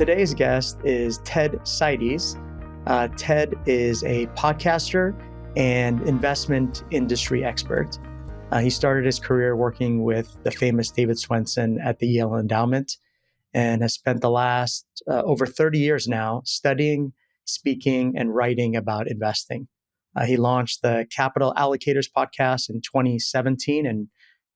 Today's guest is Ted Seides. Ted is a podcaster and investment industry expert. He started his career working with the famous David Swensen at the Yale Endowment and has spent the last over 30 years now studying, speaking, and writing about investing. He launched the Capital Allocators Podcast in 2017 and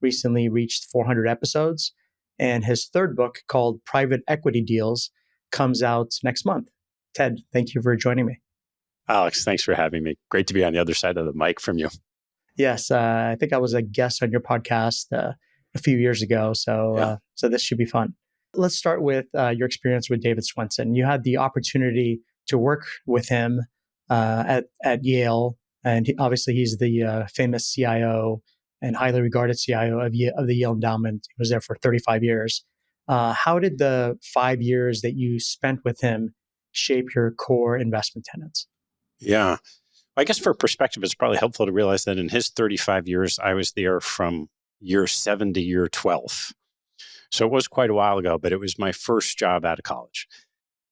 recently reached 400 episodes. And his third book, called Private Equity Deals, comes out next month. Ted, thank you for joining me. Alex, thanks for having me. Great to be on the other side of the mic from you. Yes, I think I was a guest on your podcast a few years ago, so this should be fun. Let's start with your experience with David Swensen. You had the opportunity to work with him at Yale, and obviously he's the famous CIO and highly regarded CIO of the Yale Endowment. He was there for 35 years. How did the 5 years that you spent with him shape your core investment tenets? Yeah. I guess for perspective, it's probably helpful to realize that in his 35 years, I was there from year 7 to year 12. So it was quite a while ago, but it was my first job out of college.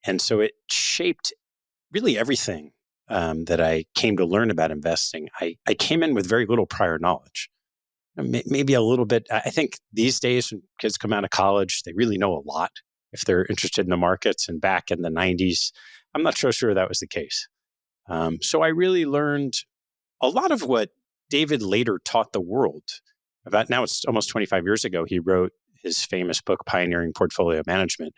And so it shaped really everything that I came to learn about investing. I came in with very little prior knowledge. Maybe a little bit. I think these days when kids come out of college, they really know a lot if they're interested in the markets. And back in the 90s, I'm not so sure that was the case. So I really learned a lot of what David later taught the world about. Now it's almost 25 years ago. He wrote his famous book, Pioneering Portfolio Management,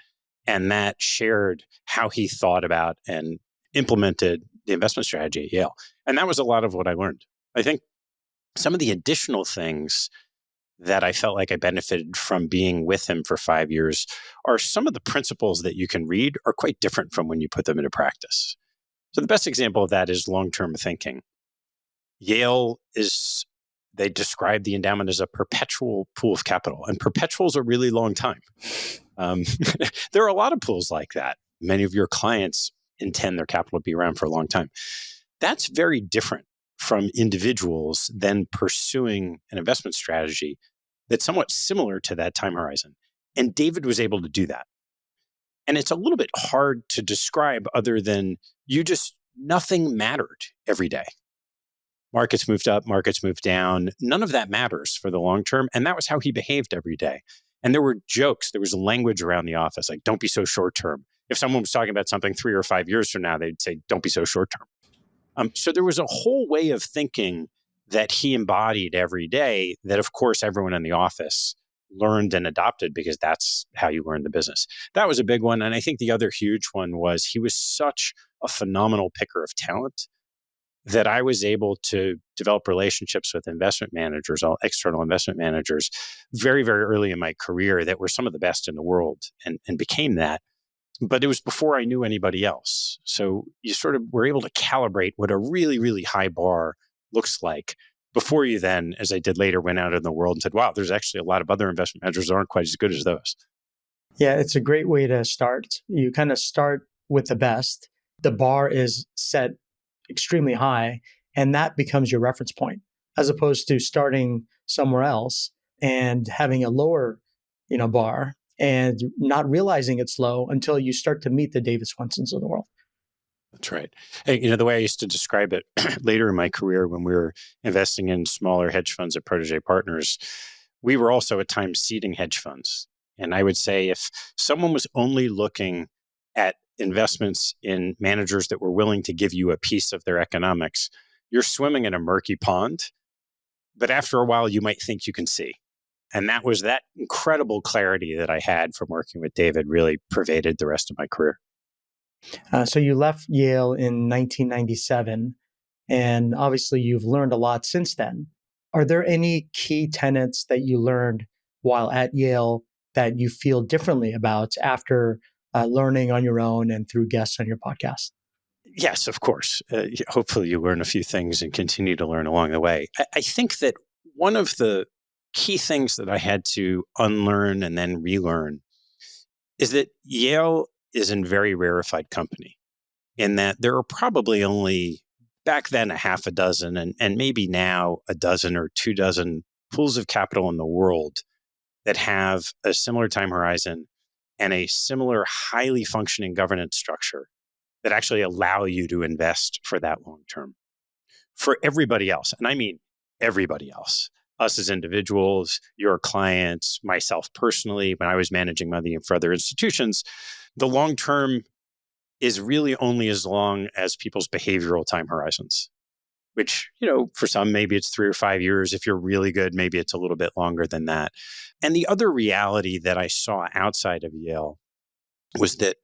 and that shared how he thought about and implemented the investment strategy at Yale. And that was a lot of what I learned. I think some of the additional things that I felt like I benefited from being with him for 5 years are some of the principles that you can read are quite different from when you put them into practice. So the best example of that is long-term thinking. Yale they describe the endowment as a perpetual pool of capital, and perpetual is a really long time. There are a lot of pools like that. Many of your clients intend their capital to be around for a long time. That's very different from individuals then pursuing an investment strategy that's somewhat similar to that time horizon. And David was able to do that. And it's a little bit hard to describe other than nothing mattered every day. Markets moved up, markets moved down. None of that matters for the long term. And that was how he behaved every day. And there were jokes, there was language around the office, like, don't be so short term. If someone was talking about something 3 or 5 years from now, they'd say, don't be so short term. So there was a whole way of thinking that he embodied every day that, of course, everyone in the office learned and adopted because that's how you learn the business. That was a big one. And I think the other huge one was he was such a phenomenal picker of talent that I was able to develop relationships with investment managers, all external investment managers, very, very early in my career that were some of the best in the world and became that. But it was before I knew anybody else. So you sort of were able to calibrate what a really, really high bar looks like before you then, as I did later, went out in the world and said, wow, there's actually a lot of other investment managers that aren't quite as good as those. Yeah, it's a great way to start. You kind of start with the best. The bar is set extremely high, and that becomes your reference point, as opposed to starting somewhere else and having a lower, bar and not realizing it's low until you start to meet the David Swensens of the world. That's right. Hey, the way I used to describe it later in my career when we were investing in smaller hedge funds at Protege Partners, we were also at times seeding hedge funds. And I would say if someone was only looking at investments in managers that were willing to give you a piece of their economics, you're swimming in a murky pond. But after a while, you might think you can see. And that was that incredible clarity that I had from working with David really pervaded the rest of my career. So you left Yale in 1997, and obviously you've learned a lot since then. Are there any key tenets that you learned while at Yale that you feel differently about after learning on your own and through guests on your podcast? Yes, of course. Hopefully you learn a few things and continue to learn along the way. I think that one of the key things that I had to unlearn and then relearn is that Yale is a very rarefied company in that there are probably only back then a half a dozen and maybe now a dozen or 2 dozen pools of capital in the world that have a similar time horizon and a similar highly functioning governance structure that actually allow you to invest for that long term. For everybody else, and I mean everybody else, us as individuals, your clients, myself personally, when I was managing money for other institutions, the long term is really only as long as people's behavioral time horizons, which, for some, maybe it's 3 or 5 years. If you're really good, maybe it's a little bit longer than that. And the other reality that I saw outside of Yale was that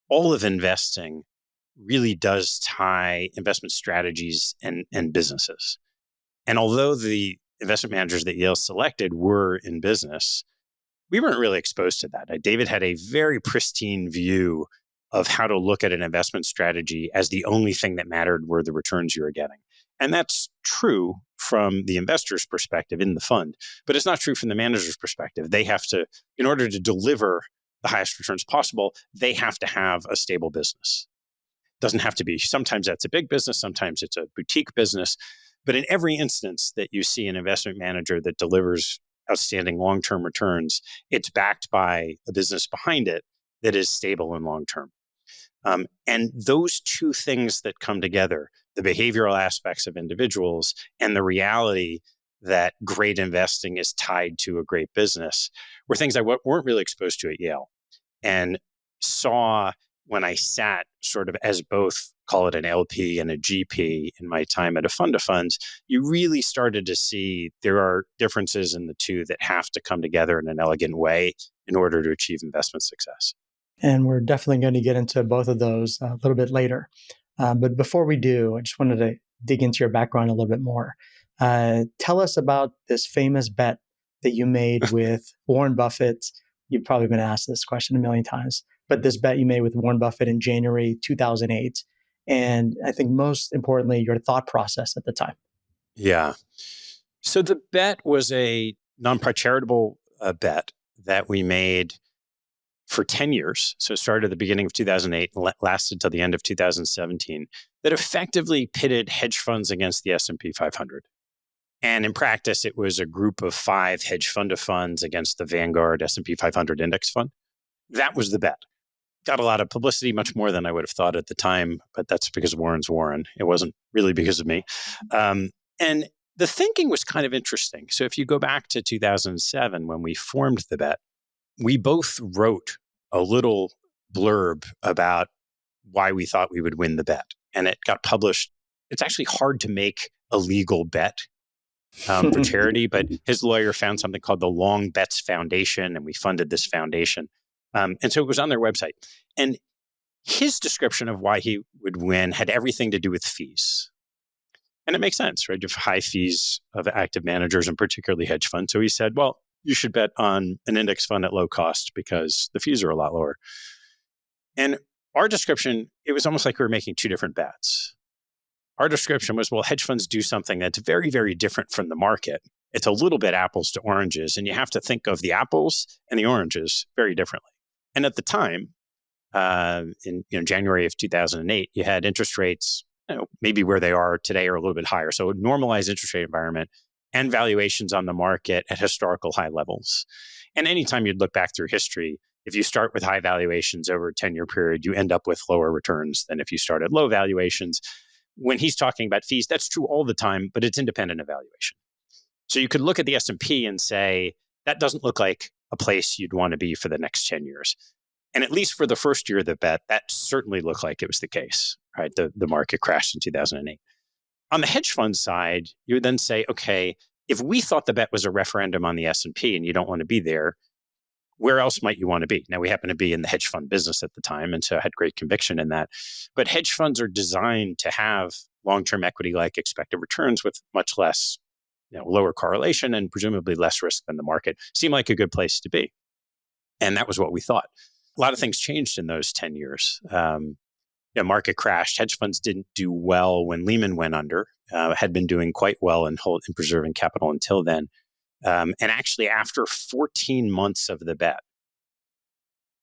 all of investing really does tie investment strategies and businesses. And although the investment managers that Yale selected were in business, we weren't really exposed to that. David had a very pristine view of how to look at an investment strategy as the only thing that mattered were the returns you were getting. And that's true from the investor's perspective in the fund, but it's not true from the manager's perspective. They have to, in order to deliver the highest returns possible, they have to have a stable business. Doesn't have to be. Sometimes that's a big business, sometimes it's a boutique business. But in every instance that you see an investment manager that delivers outstanding long-term returns, it's backed by a business behind it that is stable and long-term. And those two things that come together, the behavioral aspects of individuals and the reality that great investing is tied to a great business, were things I weren't really exposed to at Yale, and saw when I sat sort of as both, call it an LP and a GP in my time at a fund of funds. You really started to see there are differences in the two that have to come together in an elegant way in order to achieve investment success. And we're definitely going to get into both of those a little bit later. But before we do, I just wanted to dig into your background a little bit more. Tell us about this famous bet that you made with Warren Buffett. You've probably been asked this question a million times, but this bet you made with Warren Buffett in January 2008. And I think most importantly, your thought process at the time. Yeah. So the bet was a nonprofit charitable bet that we made for 10 years. So it started at the beginning of 2008 and lasted till the end of 2017, that effectively pitted hedge funds against the S&P 500. And in practice, it was a group of 5 hedge fund of funds against the Vanguard S&P 500 index fund. That was the bet. Got a lot of publicity, much more than I would have thought at the time, but that's because Warren's Warren. It wasn't really because of me. And the thinking was kind of interesting. So if you go back to 2007, when we formed the bet, we both wrote a little blurb about why we thought we would win the bet. And it got published. It's actually hard to make a legal bet for charity, but his lawyer found something called the Long Bets Foundation, and we funded this foundation. And so it was on their website. And his description of why he would win had everything to do with fees. And it makes sense, right? You have high fees of active managers and particularly hedge funds. So he said, well, you should bet on an index fund at low cost because the fees are a lot lower. And our description, it was almost like we were making two different bets. Our description was, well, hedge funds do something that's very, very different from the market. It's a little bit apples to oranges, and you have to think of the apples and the oranges very differently. And at the time, in January of 2008, you had interest rates, maybe where they are today or a little bit higher. So a normalized interest rate environment and valuations on the market at historical high levels. And anytime you'd look back through history, if you start with high valuations over a 10-year period, you end up with lower returns than if you start at low valuations. When he's talking about fees, that's true all the time, but it's independent of valuation. So you could look at the S&P and say, that doesn't look like a place you'd want to be for the next 10 years. And at least for the first year of the bet, that certainly looked like it was the case, right? The market crashed in 2008. On the hedge fund side, you would then say, okay, if we thought the bet was a referendum on the S&P and you don't want to be there, where else might you want to be? Now, we happen to be in the hedge fund business at the time, and so I had great conviction in that. But hedge funds are designed to have long-term equity-like expected returns with much less, lower correlation and presumably less risk than the market. Seemed like a good place to be. And that was what we thought. A lot of things changed in those 10 years. Market crashed. Hedge funds didn't do well when Lehman went under, had been doing quite well in preserving capital until then. And actually, after 14 months of the bet,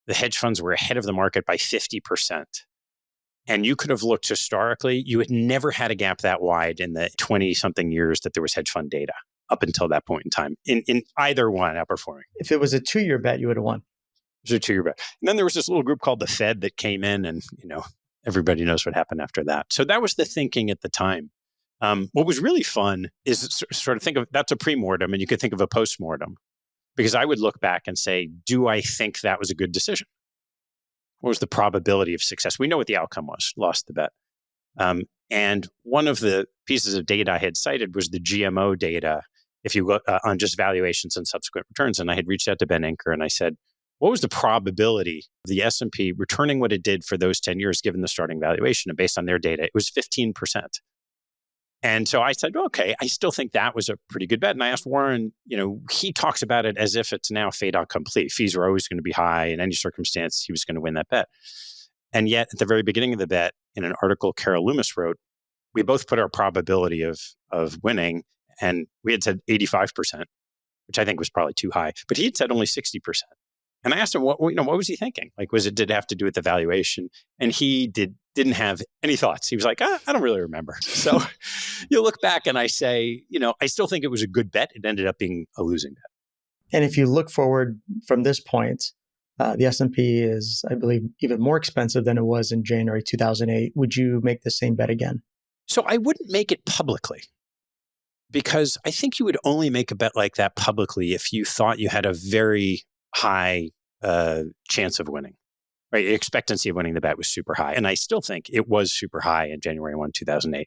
the hedge funds were ahead of the market by 50%. And you could have looked historically, you had never had a gap that wide in the 20-something years that there was hedge fund data up until that point in time, in either one outperforming. If it was a 2-year bet, you would have won. It was a 2-year bet. And then there was this little group called the Fed that came in, and everybody knows what happened after that. So that was the thinking at the time. What was really fun is sort of think of that's a pre-mortem, and you could think of a post-mortem, because I would look back and say, do I think that was a good decision? What was the probability of success? We know what the outcome was, lost the bet. And one of the pieces of data I had cited was the GMO data, if you look on just valuations and subsequent returns. And I had reached out to Ben Anker and I said, what was the probability of the S&P returning what it did for those 10 years, given the starting valuation? And based on their data, it was 15%. And so I said, okay, I still think that was a pretty good bet. And I asked Warren, he talks about it as if it's now fait accompli. Fees were always going to be high. In any circumstance, he was going to win that bet. And yet, at the very beginning of the bet, in an article Carol Loomis wrote, we both put our probability of winning, and we had said 85%, which I think was probably too high. But he had said only 60%. And I asked him, what was he thinking? Like, did it have to do with the valuation? And he didn't have any thoughts. He was like, I don't really remember. So you look back and I say, I still think it was a good bet. It ended up being a losing bet. And if you look forward from this point, the S&P is, I believe, even more expensive than it was in January 2008. Would you make the same bet again? So I wouldn't make it publicly, because I think you would only make a bet like that publicly if you thought you had a very high chance of winning. Right? The expectancy of winning the bet was super high. And I still think it was super high in January 1, 2008.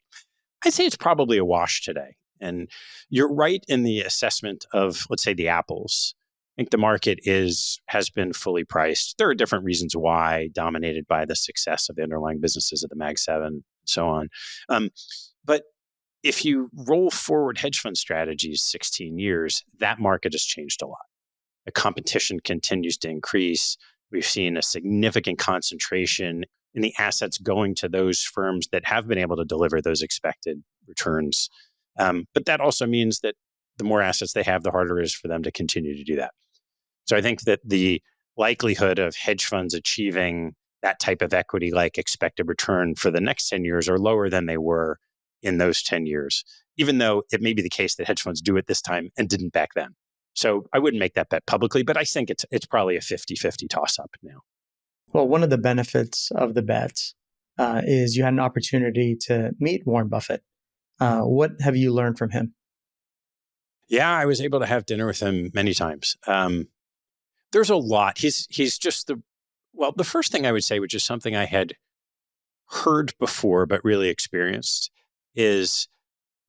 I'd say it's probably a wash today. And you're right in the assessment of, let's say, the apples. I think the market has been fully priced. There are different reasons why, dominated by the success of the underlying businesses of the Mag 7 and so on. But if you roll forward hedge fund strategies 16 years, that market has changed a lot. The competition continues to increase. We've seen a significant concentration in the assets going to those firms that have been able to deliver those expected returns. But that also means that the more assets they have, the harder it is for them to continue to do that. So I think that the likelihood of hedge funds achieving that type of equity-like expected return for the next 10 years are lower than they were in those 10 years, even though it may be the case that hedge funds do it this time and didn't back then. So I wouldn't make that bet publicly, but I think it's probably a 50-50 toss-up now. Well, one of the benefits of the bet is you had an opportunity to meet Warren Buffett. What have you learned from him? Yeah, I was able to have dinner with him many times. There's a lot. He's just the first thing I would say, which is something I had heard before but really experienced, is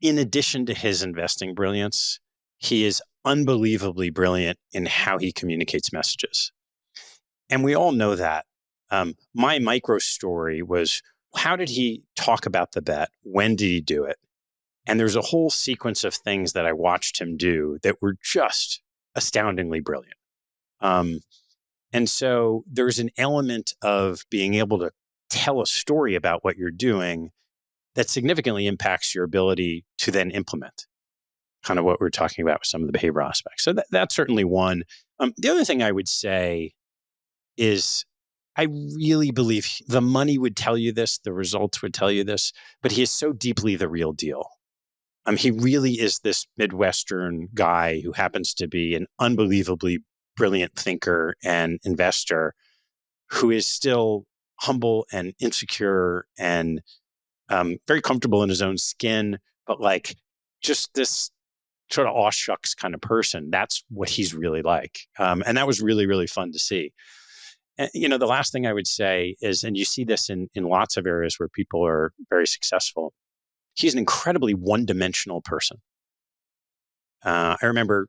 in addition to his investing brilliance, he is unbelievably brilliant in how he communicates messages. And we all know that. My micro story was, how did he talk about the bet? When did he do it? And there's a whole sequence of things that I watched him do that were just astoundingly brilliant. And so there's an element of being able to tell a story about what you're doing that significantly impacts your ability to then implement kind of what we're talking about with some of the behavioral aspects. So that's certainly one. The other thing I would say is I really believe the money would tell you this, the results would tell you this, but he is so deeply the real deal. He really is this Midwestern guy who happens to be an unbelievably brilliant thinker and investor who is still humble and insecure and very comfortable in his own skin, but like just this sort of aw shucks kind of person. That's what he's really like. And that was really, really fun to see. And, the last thing I would say is, and you see this in lots of areas where people are very successful, he's an incredibly one-dimensional person. I remember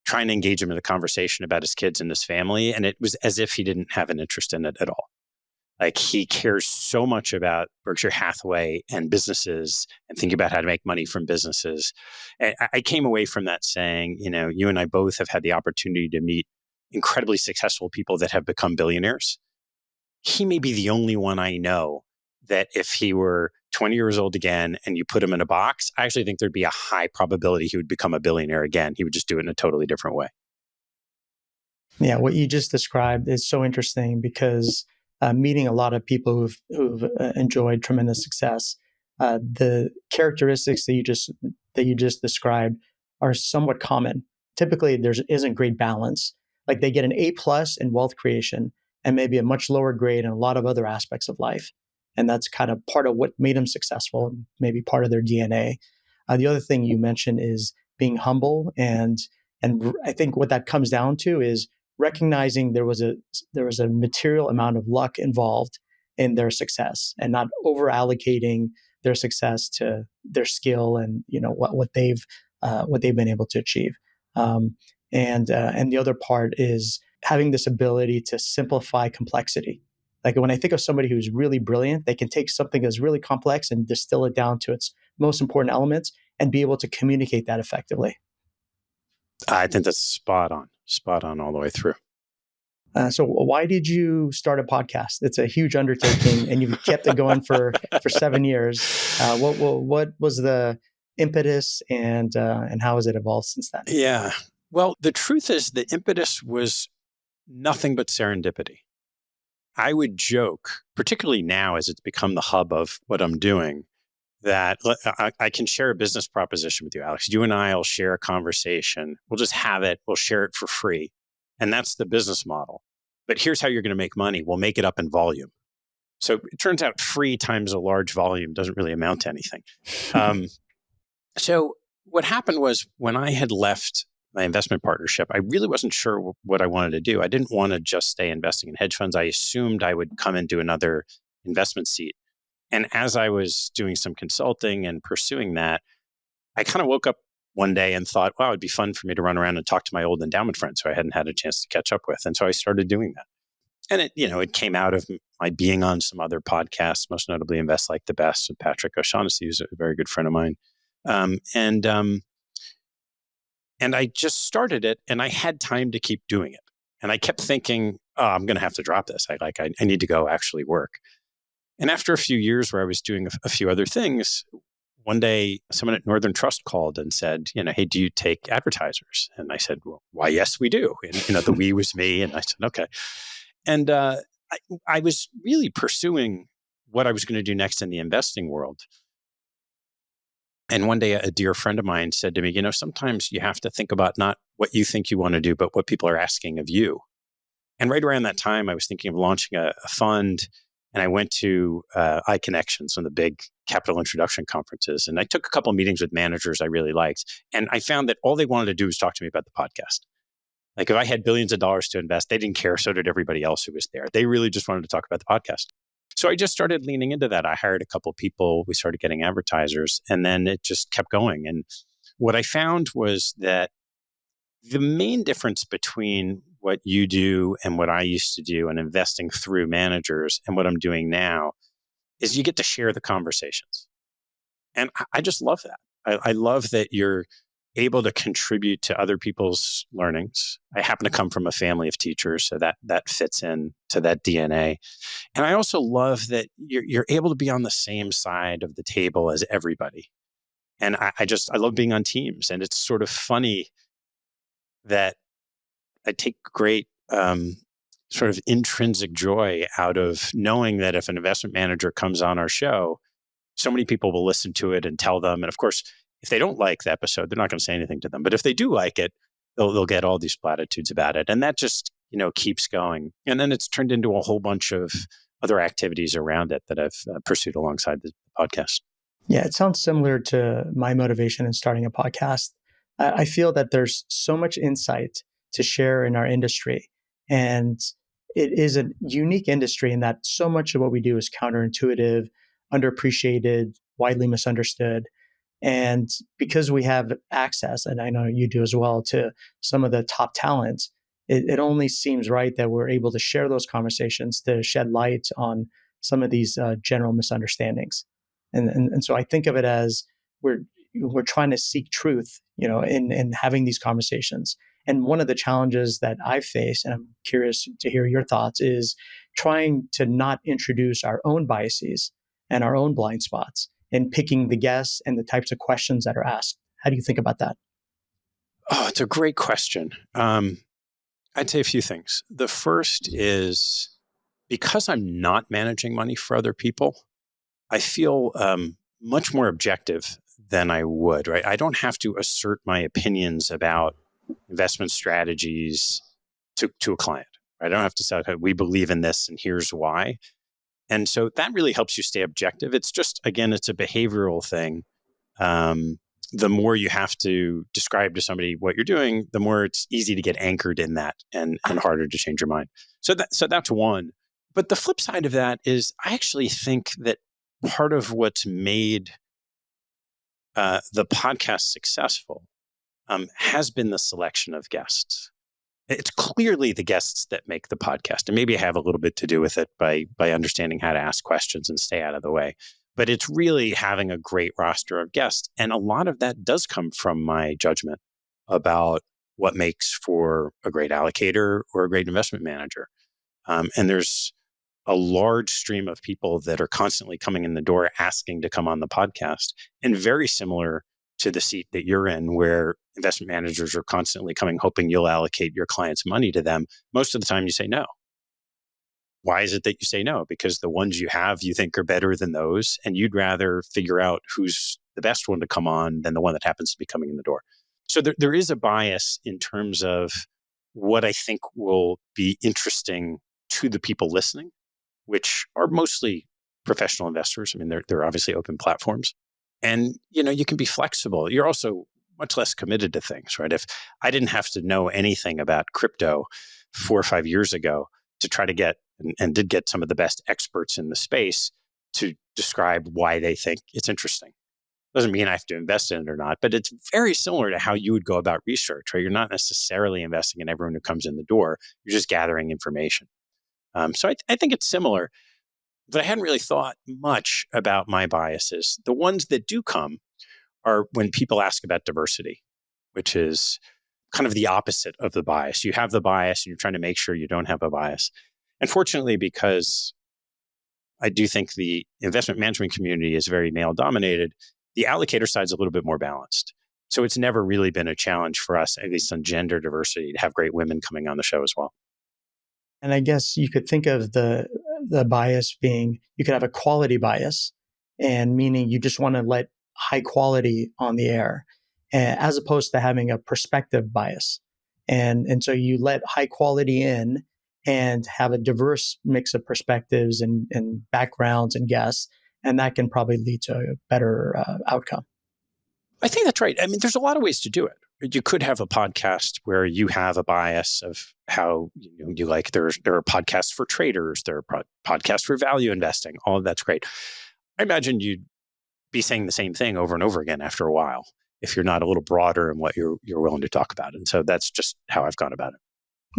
trying to engage him in a conversation about his kids and his family, and it was as if he didn't have an interest in it at all. Like, he cares so much about Berkshire Hathaway and businesses and thinking about how to make money from businesses. And I came away from that saying, you and I both have had the opportunity to meet incredibly successful people that have become billionaires. He may be the only one I know that if he were 20 years old again and you put him in a box, I actually think there'd be a high probability he would become a billionaire again. He would just do it in a totally different way. Yeah, what you just described is so interesting because meeting a lot of people who've enjoyed tremendous success, the characteristics that you just described are somewhat common. Typically, there isn't great balance Like they get an A plus in wealth creation and maybe a much lower grade in a lot of other aspects of life. And that's kind of part of what made them successful and maybe part of their DNA. The other thing you mentioned is being humble. And I think what that comes down to is recognizing there was a material amount of luck involved in their success and not over allocating their success to their skill and what they've been able to achieve. And the other part is having this ability to simplify complexity. Like when I think of somebody who's really brilliant, they can take something that's really complex and distill it down to its most important elements and be able to communicate that effectively. I think that's spot on all the way through. So why did you start a podcast? It's a huge undertaking and you've kept it going for 7 years. What was the impetus and how has it evolved since then? Yeah. Well, the truth is the impetus was nothing but serendipity. I would joke, particularly now as it's become the hub of what I'm doing, that I can share a business proposition with you, Alex. You and I will share a conversation. We'll just have it. We'll share it for free. And that's the business model. But here's how you're going to make money. We'll make it up in volume. So it turns out free times a large volume doesn't really amount to anything. So what happened was when I had left my investment partnership, I really wasn't sure what I wanted to do. I didn't want to just stay investing in hedge funds. I assumed I would come into another investment seat. And as I was doing some consulting and pursuing that, I kind of woke up one day and thought, wow, it'd be fun for me to run around and talk to my old endowment friends who I hadn't had a chance to catch up with. And so I started doing that. And it came out of my being on some other podcasts, most notably Invest Like the Best with Patrick O'Shaughnessy, who's a very good friend of mine. And I just started it and I had time to keep doing it. And I kept thinking, oh, I'm going to have to drop this. I need to go actually work. And after a few years where I was doing a few other things, one day someone at Northern Trust called and said, hey, do you take advertisers? And I said, well, why, yes, we do. And, the we was me. And I said, okay. And I was really pursuing what I was going to do next in the investing world. And one day a dear friend of mine said to me, sometimes you have to think about not what you think you want to do, but what people are asking of you. And right around that time, I was thinking of launching a fund. And I went to iConnections, one of the big capital introduction conferences. And I took a couple of meetings with managers I really liked. And I found that all they wanted to do was talk to me about the podcast. Like if I had billions of dollars to invest, they didn't care. So did everybody else who was there. They really just wanted to talk about the podcast. So I just started leaning into that. I hired a couple of people. We started getting advertisers. And then it just kept going. And what I found was that the main difference between what you do and what I used to do and investing through managers and what I'm doing now is you get to share the conversations. And I just love that. I love that you're able to contribute to other people's learnings. I happen to come from a family of teachers, so that fits in to that DNA. And I also love that you're able to be on the same side of the table as everybody. And I love being on teams. And it's sort of funny that I take great sort of intrinsic joy out of knowing that if an investment manager comes on our show, so many people will listen to it and tell them. And of course, if they don't like the episode, they're not going to say anything to them. But if they do like it, they'll get all these platitudes about it. And that just, keeps going. And then it's turned into a whole bunch of other activities around it that I've pursued alongside the podcast. Yeah, it sounds similar to my motivation in starting a podcast. I feel that there's so much insight to share in our industry. And it is a unique industry in that so much of what we do is counterintuitive, underappreciated, widely misunderstood. And because we have access, and I know you do as well, to some of the top talent, it only seems right that we're able to share those conversations to shed light on some of these general misunderstandings. And so I think of it as we're trying to seek truth, in having these conversations. And one of the challenges that I face, and I'm curious to hear your thoughts, is trying to not introduce our own biases and our own blind spots in picking the guests and the types of questions that are asked. How do you think about that? Oh, it's a great question. I'd say a few things. The first is because I'm not managing money for other people, I feel much more objective than I would, right? I don't have to assert my opinions about investment strategies to a client. Right? I don't have to say, okay, we believe in this and here's why. And so that really helps you stay objective. It's just, again, it's a behavioral thing. The more you have to describe to somebody what you're doing, the more it's easy to get anchored in that and harder to change your mind. So that's one. But the flip side of that is I actually think that part of what's made the podcast successful has been the selection of guests. It's clearly the guests that make the podcast. And maybe I have a little bit to do with it by understanding how to ask questions and stay out of the way. But it's really having a great roster of guests. And a lot of that does come from my judgment about what makes for a great allocator or a great investment manager. And there's a large stream of people that are constantly coming in the door asking to come on the podcast, and very similar to the seat that you're in, where investment managers are constantly coming, hoping you'll allocate your client's money to them. Most of the time you say no. Why is it that you say no? Because the ones you have, you think are better than those, and you'd rather figure out who's the best one to come on than the one that happens to be coming in the door. So there is a bias in terms of what I think will be interesting to the people listening, which are mostly professional investors. I mean, they're obviously open platforms. And, you can be flexible. You're also much less committed to things, right? If I didn't have to know anything about crypto 4 or 5 years ago to try to get, and did get some of the best experts in the space to describe why they think it's interesting. Doesn't mean I have to invest in it or not, but it's very similar to how you would go about research, right? You're not necessarily investing in everyone who comes in the door. You're just gathering information. So I think it's similar, but I hadn't really thought much about my biases. The ones that do come are when people ask about diversity, which is kind of the opposite of the bias. You have the bias and you're trying to make sure you don't have a bias. And fortunately, because I do think the investment management community is very male dominated, the allocator side is a little bit more balanced. So it's never really been a challenge for us, at least on gender diversity, to have great women coming on the show as well. And I guess you could think of the bias being, you could have a quality bias, and meaning you just want to let high quality on the air, as opposed to having a perspective bias. And so you let high quality in and have a diverse mix of perspectives and backgrounds and guests, and that can probably lead to a better outcome. I think that's right. I mean, there's a lot of ways to do it. You could have a podcast where you have a bias of how you like. There are podcasts for traders. There are podcasts for value investing. All of that's great. I imagine you'd be saying the same thing over and over again after a while if you're not a little broader in what you're willing to talk about. And so that's just how I've gone about it.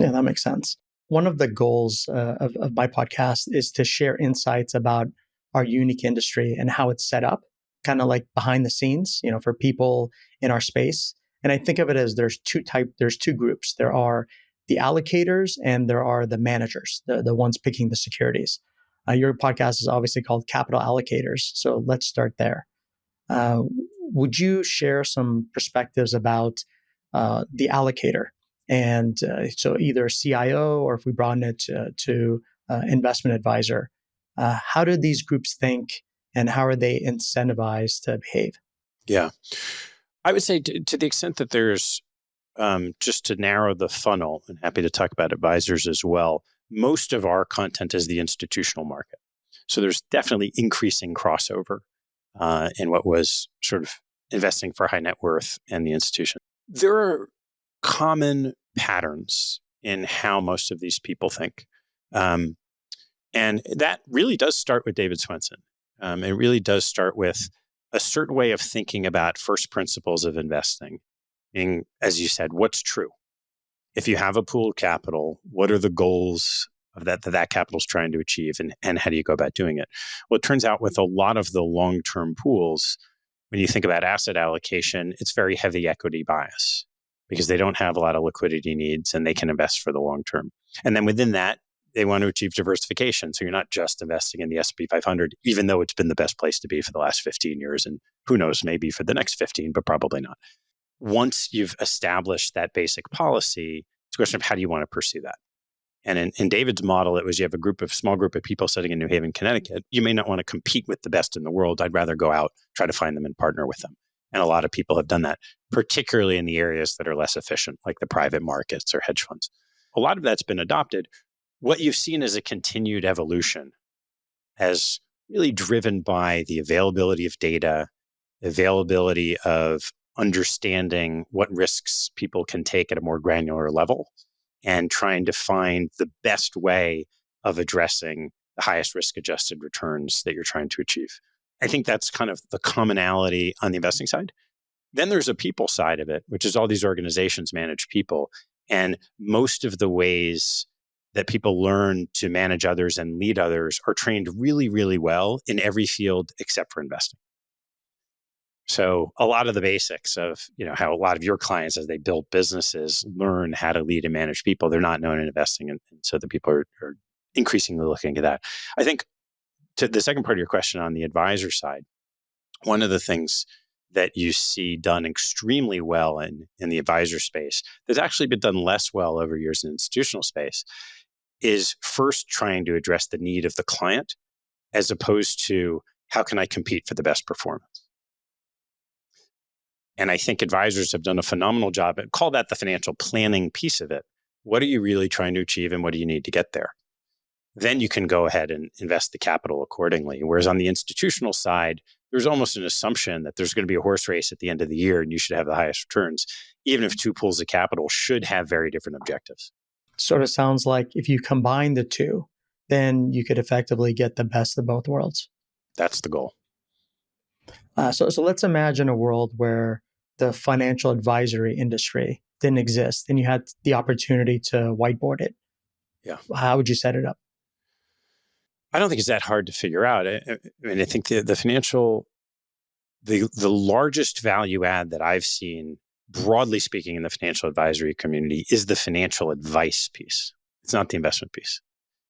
Yeah, that makes sense. One of the goals of my podcast is to share insights about our unique industry and how it's set up, kind of like behind the scenes, for people in our space. And I think of it as there's two groups. There are the allocators and there are the managers, the ones picking the securities. Your podcast is obviously called Capital Allocators. So let's start there. Would you share some perspectives about the allocator? And so either CIO, or if we broaden it to investment advisor, how do these groups think and how are they incentivized to behave? Yeah. I would say to the extent that there's, just to narrow the funnel, and happy to talk about advisors as well, most of our content is the institutional market. So there's definitely increasing crossover in what was sort of investing for high net worth and the institution. There are common patterns in how most of these people think. And that really does start with David Swensen. It really does start with a certain way of thinking about first principles of investing. And as you said, what's true? If you have a pool of capital, what are the goals of that capital is trying to achieve, and how do you go about doing it? Well, it turns out with a lot of the long-term pools, when you think about asset allocation, it's very heavy equity bias because they don't have a lot of liquidity needs and they can invest for the long term. And then within that, they want to achieve diversification. So you're not just investing in the S&P 500, even though it's been the best place to be for the last 15 years. And who knows, maybe for the next 15, but probably not. Once you've established that basic policy, it's a question of how do you want to pursue that? And in David's model, it was you have a small group of people sitting in New Haven, Connecticut. You may not want to compete with the best in the world. I'd rather go out, try to find them and partner with them. And a lot of people have done that, particularly in the areas that are less efficient, like the private markets or hedge funds. a lot of that's been adopted. What you've seen is a continued evolution as really driven by the availability of data, availability of understanding what risks people can take at a more granular level, and trying to find the best way of addressing the highest risk-adjusted returns that you're trying to achieve. I think that's kind of the commonality on the investing side. Then there's a people side of it, which is all these organizations manage people. And most of the ways that people learn to manage others and lead others are trained really, really well in every field except for investing. So a lot of the basics of, how a lot of your clients, as they build businesses, learn how to lead and manage people. They're not known in investing. And so the people are increasingly looking at that. I think to the second part of your question on the advisor side, one of the things that you see done extremely well in the advisor space, that's actually been done less well over years in the institutional space, is first trying to address the need of the client as opposed to how can I compete for the best performance. And I think advisors have done a phenomenal job at call that the financial planning piece of it. What are you really trying to achieve and what do you need to get there? Then you can go ahead and invest the capital accordingly. Whereas on the institutional side, there's almost an assumption that there's going to be a horse race at the end of the year and you should have the highest returns, even if two pools of capital should have very different objectives. Sort of sounds like if you combine the two, then you could effectively get the best of both worlds. That's the goal. So let's imagine a world where the financial advisory industry didn't exist and you had the opportunity to whiteboard it. Yeah. How would you set it up? I don't think it's that hard to figure out. I think the largest value add that I've seen, broadly speaking, in the financial advisory community is the financial advice piece. It's not the investment piece.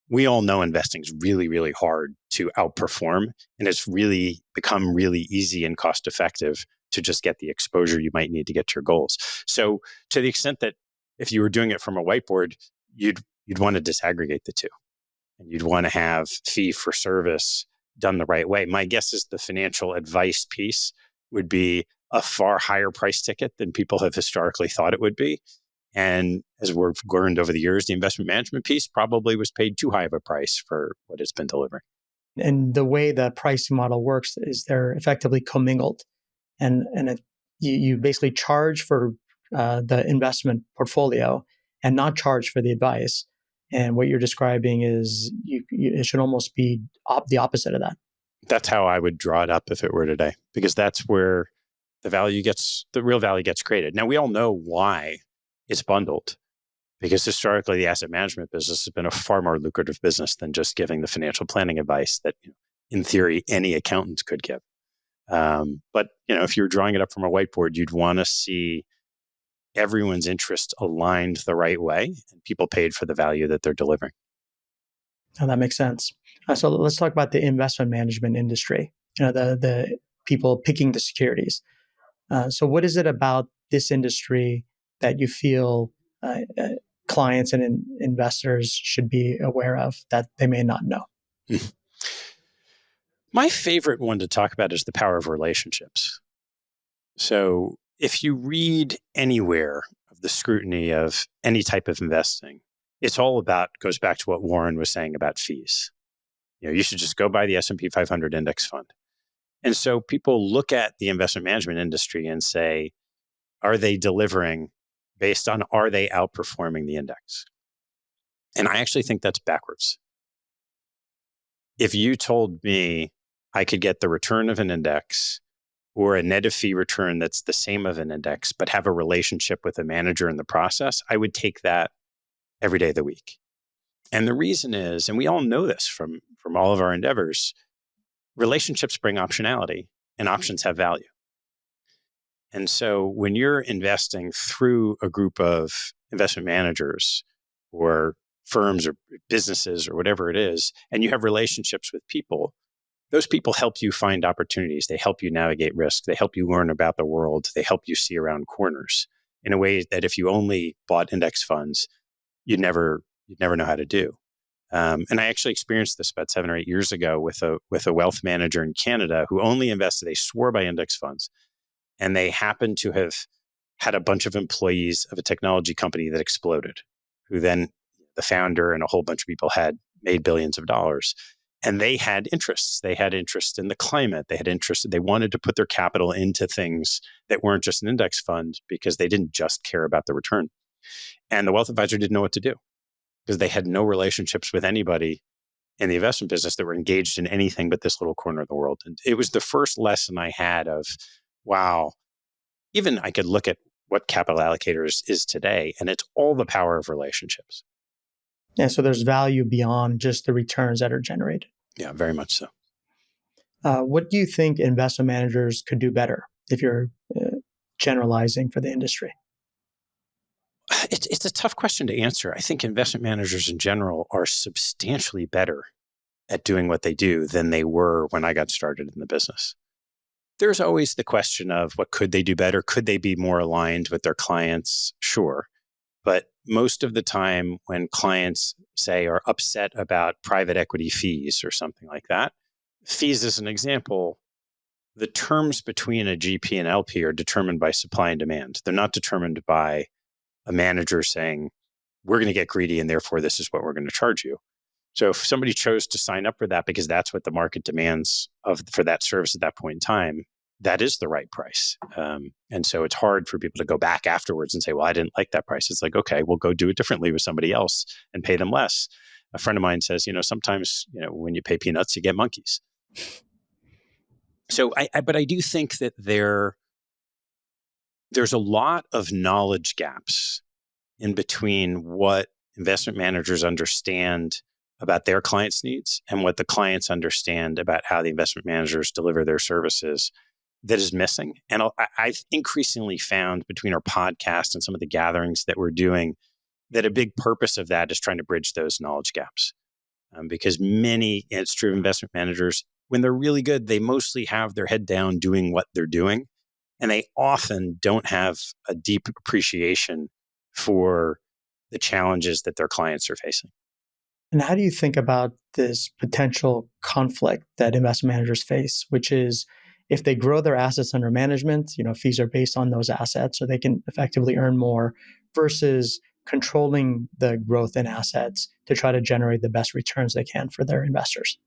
We all know investing is really, really hard to outperform, and it's really become really easy and cost effective to just get the exposure you might need to get to your goals. So to the extent that if you were doing it from a whiteboard, you'd want to disaggregate the two. And you'd want to have fee for service done the right way. My guess is the financial advice piece would be a far higher price ticket than people have historically thought it would be. And as we've learned over the years, the investment management piece probably was paid too high of a price for what it's been delivering. And the way the pricing model works is they're effectively commingled. And you basically charge for the investment portfolio and not charge for the advice. And what you're describing is it should almost be the opposite of that. That's how I would draw it up if it were today, because that's where the real value gets created. Now, we all know why it's bundled, because historically the asset management business has been a far more lucrative business than just giving the financial planning advice that, in theory, any accountant could give. But if you're drawing it up from a whiteboard, you'd want to see everyone's interests aligned the right way and people paid for the value that they're delivering. Oh, that makes sense. So let's talk about the investment management industry, the people picking the securities. So what is it about this industry that you feel clients and investors should be aware of that they may not know? My favorite one to talk about is the power of relationships. So if you read anywhere of the scrutiny of any type of investing, it's all goes back to what Warren was saying about fees. You should just go buy the S&P 500 index fund. And so people look at the investment management industry and say, are they delivering based on, are they outperforming the index? And I actually think that's backwards. If you told me I could get the return of an index or a net of fee return that's the same of an index, but have a relationship with a manager in the process, I would take that every day of the week. And the reason is, and we all know this from all of our endeavors, relationships bring optionality and options have value. And so when you're investing through a group of investment managers or firms or businesses or whatever it is, and you have relationships with people, those people help you find opportunities. They help you navigate risk. They help you learn about the world. They help you see around corners in a way that if you only bought index funds, you'd never know how to do. And I actually experienced this about 7 or 8 years ago with a wealth manager in Canada who only invested, they swore by index funds. And they happened to have had a bunch of employees of a technology company that exploded. who then the founder and a whole bunch of people had made billions of dollars. And they had interests. They had interest in the climate. They wanted to put their capital into things that weren't just an index fund because they didn't just care about the return. And the wealth advisor didn't know what to do because they had no relationships with anybody in the investment business that were engaged in anything but this little corner of the world. And it was the first lesson I had of, wow, even I could look at what Capital Allocators is today, and it's all the power of relationships. Yeah, so there's value beyond just the returns that are generated. Yeah, very much so. What do you think investment managers could do better if you're generalizing for the industry? It's a tough question to answer. I think investment managers in general are substantially better at doing what they do than they were when I got started in the business. There's always the question of what could they do better? Could they be more aligned with their clients? Sure. But most of the time when clients say are upset about private equity fees or something like that, fees as an example, the terms between a GP and LP are determined by supply and demand. They're not determined by a manager saying, we're going to get greedy and therefore this is what we're going to charge you. So if somebody chose to sign up for that because that's what the market demands for that service at that point in time, that is the right price. And so it's hard for people to go back afterwards and say, well, I didn't like that price. It's like, okay, we'll go do it differently with somebody else and pay them less. A friend of mine says, sometimes, when you pay peanuts, you get monkeys. So but I do think that there's a lot of knowledge gaps in between what investment managers understand about their clients' needs and what the clients understand about how the investment managers deliver their services that is missing. And I've increasingly found between our podcast and some of the gatherings that we're doing that a big purpose of that is trying to bridge those knowledge gaps. Because it's true of investment managers, when they're really good, they mostly have their head down doing what they're doing. And they often don't have a deep appreciation for the challenges that their clients are facing. And how do you think about this potential conflict that investment managers face, which is if they grow their assets under management, fees are based on those assets, so they can effectively earn more versus controlling the growth in assets to try to generate the best returns they can for their investors?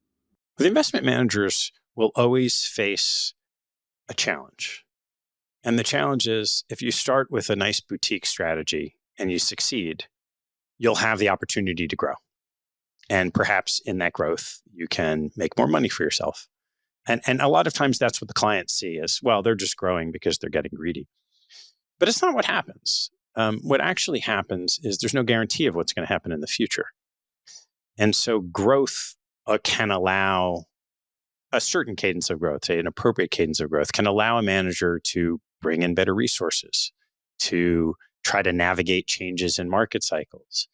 The investment managers will always face a challenge. And the challenge is if you start with a nice boutique strategy and you succeed, you'll have the opportunity to grow. And perhaps in that growth, you can make more money for yourself. And a lot of times that's what the clients see as, well, they're just growing because they're getting greedy. But it's not what happens. What actually happens is there's no guarantee of what's going to happen in the future. And so growth can allow a certain cadence of growth, say an appropriate cadence of growth, can allow a manager to bring in better resources, to try to navigate changes in market cycles,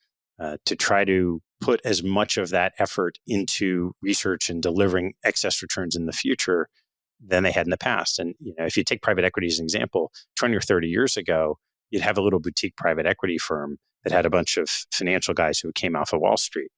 to try to put as much of that effort into research and delivering excess returns in the future than they had in the past. And if you take private equity as an example, 20 or 30 years ago, you'd have a little boutique private equity firm that had a bunch of financial guys who came off of Wall Street.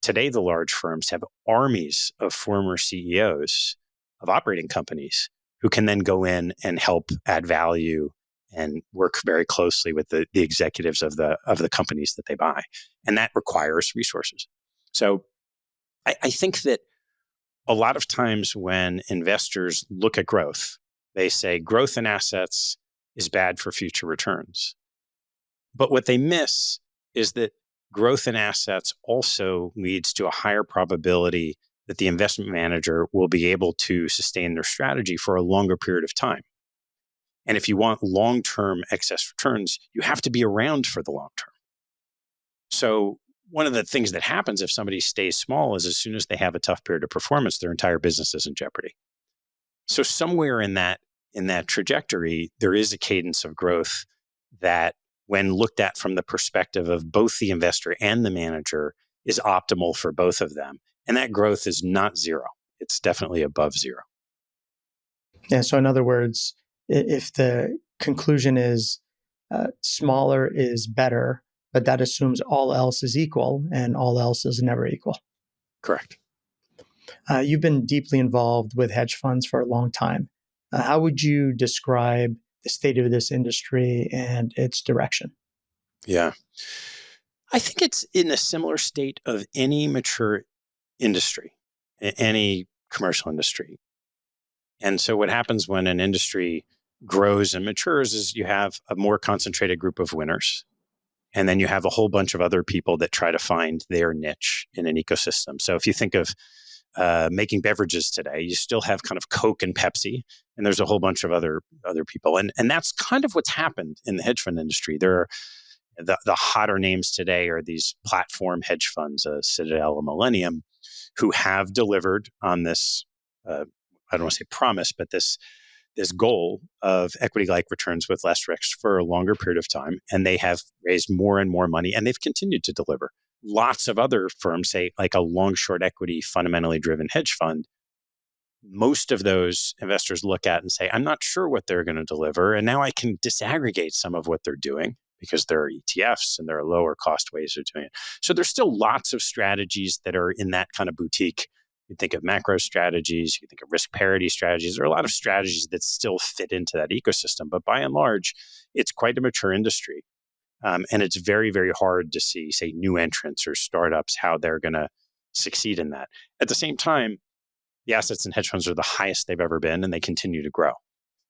Today, the large firms have armies of former CEOs of operating companies who can then go in and help add value and work very closely with the executives of the companies that they buy. And that requires resources. So I think that a lot of times when investors look at growth, they say growth in assets is bad for future returns. But what they miss is that growth in assets also leads to a higher probability that the investment manager will be able to sustain their strategy for a longer period of time. And if you want long-term excess returns, you have to be around for the long term. So one of the things that happens if somebody stays small is as soon as they have a tough period of performance, their entire business is in jeopardy. So somewhere in that trajectory, there is a cadence of growth that, when looked at from the perspective of both the investor and the manager, is optimal for both of them. And that growth is not zero. It's definitely above zero. Yeah. So in other words, if the conclusion is smaller is better, but that assumes all else is equal and all else is never equal. Correct. You've been deeply involved with hedge funds for a long time. How would you describe the state of this industry and its direction? Yeah. I think it's in a similar state of any mature industry, any commercial industry. And so what happens when an industry grows and matures is you have a more concentrated group of winners. And then you have a whole bunch of other people that try to find their niche in an ecosystem. So if you think of making beverages today, you still have kind of Coke and Pepsi, and there's a whole bunch of other people. And that's kind of what's happened in the hedge fund industry. There are the hotter names today are these platform hedge funds, Citadel and Millennium, who have delivered on this, I don't want to say promise, but this goal of equity-like returns with less risk for a longer period of time. And they have raised more and more money, and they've continued to deliver. Lots of other firms, say like a long-short equity, fundamentally driven hedge fund, most of those investors look at and say, I'm not sure what they're going to deliver. And now I can disaggregate some of what they're doing because there are ETFs and there are lower cost ways of doing it. So there's still lots of strategies that are in that kind of boutique. You think of macro strategies, you think of risk parity strategies. There are a lot of strategies that still fit into that ecosystem. But by and large, it's quite a mature industry. And it's very, very hard to see, say, new entrants or startups, how they're going to succeed in that. At the same time, the assets in hedge funds are the highest they've ever been, and they continue to grow.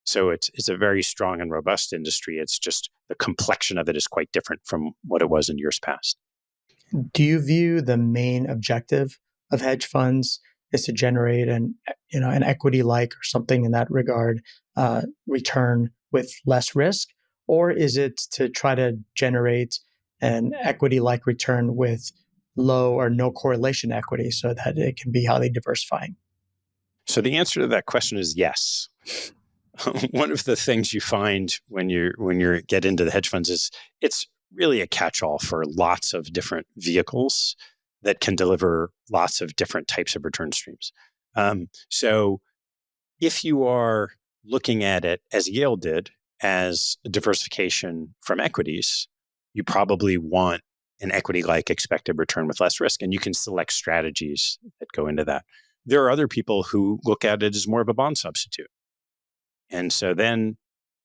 So it's a very strong and robust industry. It's just the complexion of it is quite different from what it was in years past. Do you view the main objective of hedge funds is to generate an equity-like or something in that regard return with less risk, or is it to try to generate an equity-like return with low or no correlation equity so that it can be highly diversifying? So the answer to that question is yes. One of the things you find when you get into the hedge funds is it's really a catch-all for lots of different vehicles that can deliver lots of different types of return streams. So if you are looking at it as Yale did as a diversification from equities, you probably want an equity-like expected return with less risk, and you can select strategies that go into that. There are other people who look at it as more of a bond substitute. And so then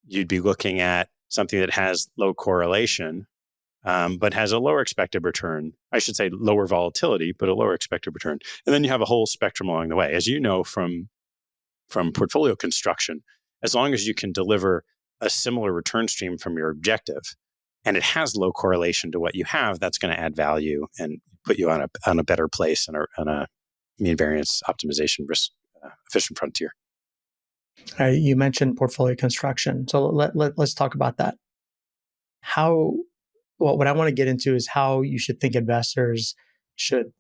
you'd be looking at something that has low correlation, but has a lower expected return. I should say lower volatility, but a lower expected return. And then you have a whole spectrum along the way. As you know from portfolio construction, as long as you can deliver a similar return stream from your objective, and it has low correlation to what you have, that's going to add value and put you on a better place and on a mean variance optimization risk efficient frontier. You mentioned portfolio construction. So let's talk about that. What I want to get into is how you should think investors should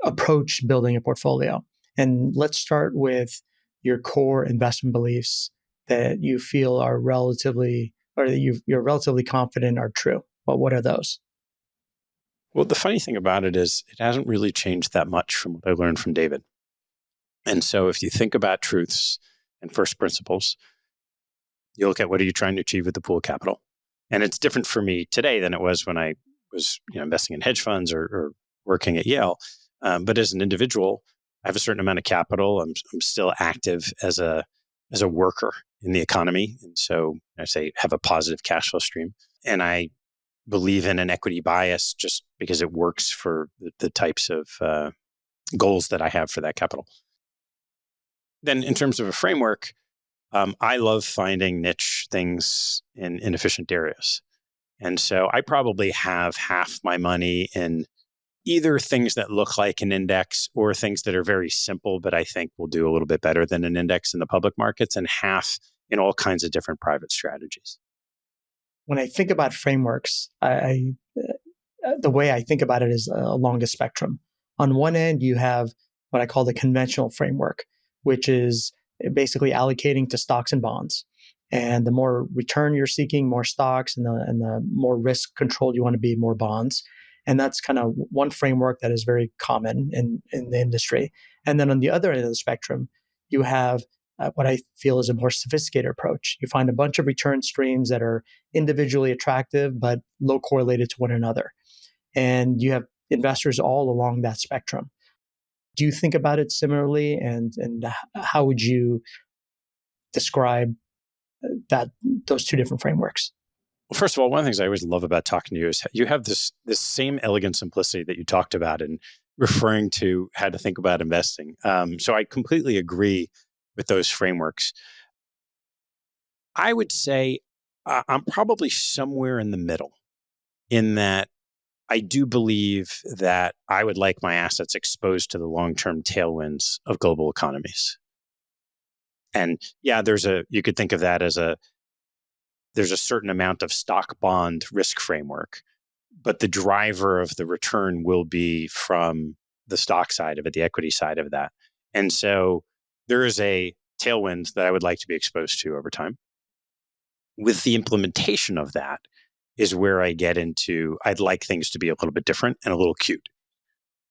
approach building a portfolio. And let's start with your core investment beliefs that you feel are relatively, or that you're relatively confident are true. Well, what are those? Well, the funny thing about it is it hasn't really changed that much from what I learned from David. And so if you think about truths and first principles, you look at what are you trying to achieve with the pool of capital. And it's different for me today than it was when I was investing in hedge funds or working at Yale. But as an individual, I have a certain amount of capital. I'm still active as a worker in the economy. And so I say have a positive cash flow stream. And I believe in an equity bias just because it works for the types of goals that I have for that capital. Then in terms of a framework, I love finding niche things in inefficient areas. And so I probably have half my money in either things that look like an index or things that are very simple, but I think will do a little bit better than an index in the public markets, and half in all kinds of different private strategies. When I think about frameworks, the way I think about it is along the spectrum. On one end, you have what I call the conventional framework, which is basically allocating to stocks and bonds. And the more return you're seeking, more stocks, and the more risk controlled you want to be, more bonds. And that's kind of one framework that is very common in the industry. And then on the other end of the spectrum, you have what I feel is a more sophisticated approach. You find a bunch of return streams that are individually attractive, but low correlated to one another. And you have investors all along that spectrum. Do you think about it similarly? And how would you describe those two different frameworks? Well, first of all, one of the things I always love about talking to you is you have this same elegant simplicity that you talked about in referring to how to think about investing. So I completely agree with those frameworks. I would say I'm probably somewhere in the middle in that I do believe that I would like my assets exposed to the long-term tailwinds of global economies. And yeah, you could think of that as there's a certain amount of stock bond risk framework, but the driver of the return will be from the stock side of it, the equity side of that. And so there is a tailwind that I would like to be exposed to over time. With the implementation of that is where I get into, I'd like things to be a little bit different and a little cute.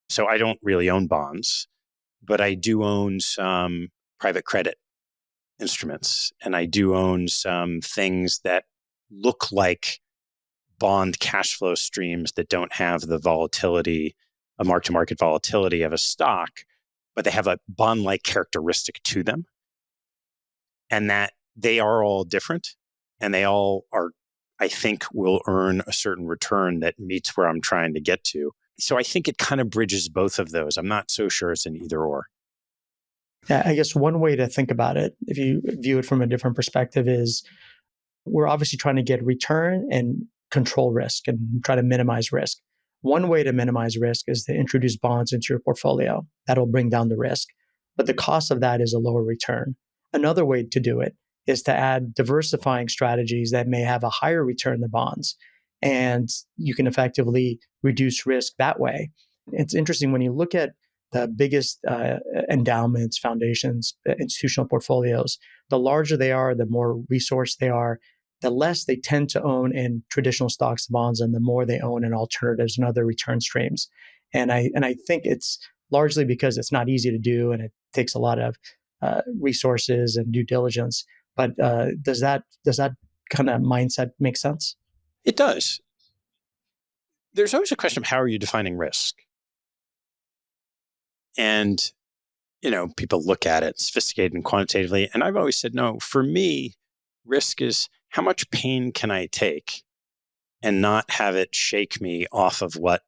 So I don't really own bonds, but I do own some private credit instruments. And I do own some things that look like bond cash flow streams that don't have the volatility, a mark-to-market volatility of a stock, but they have a bond-like characteristic to them. And that they are all different and they all are, I think, will earn a certain return that meets where I'm trying to get to. So I think it kind of bridges both of those. I'm not so sure it's an either or. Yeah, I guess one way to think about it, if you view it from a different perspective, is we're obviously trying to get return and control risk and try to minimize risk. One way to minimize risk is to introduce bonds into your portfolio. That'll bring down the risk, but the cost of that is a lower return. Another way to do it is to add diversifying strategies that may have a higher return than bonds. And you can effectively reduce risk that way. It's interesting when you look at the biggest endowments, foundations, institutional portfolios, the larger they are, the more resourced they are, the less they tend to own in traditional stocks and bonds, and the more they own in alternatives and other return streams. And I think it's largely because it's not easy to do, and it takes a lot of resources and due diligence. But does that kind of mindset make sense? It does. There's always a question of how are you defining risk? And, people look at it sophisticated and quantitatively. And I've always said, no, for me, risk is how much pain can I take and not have it shake me off of what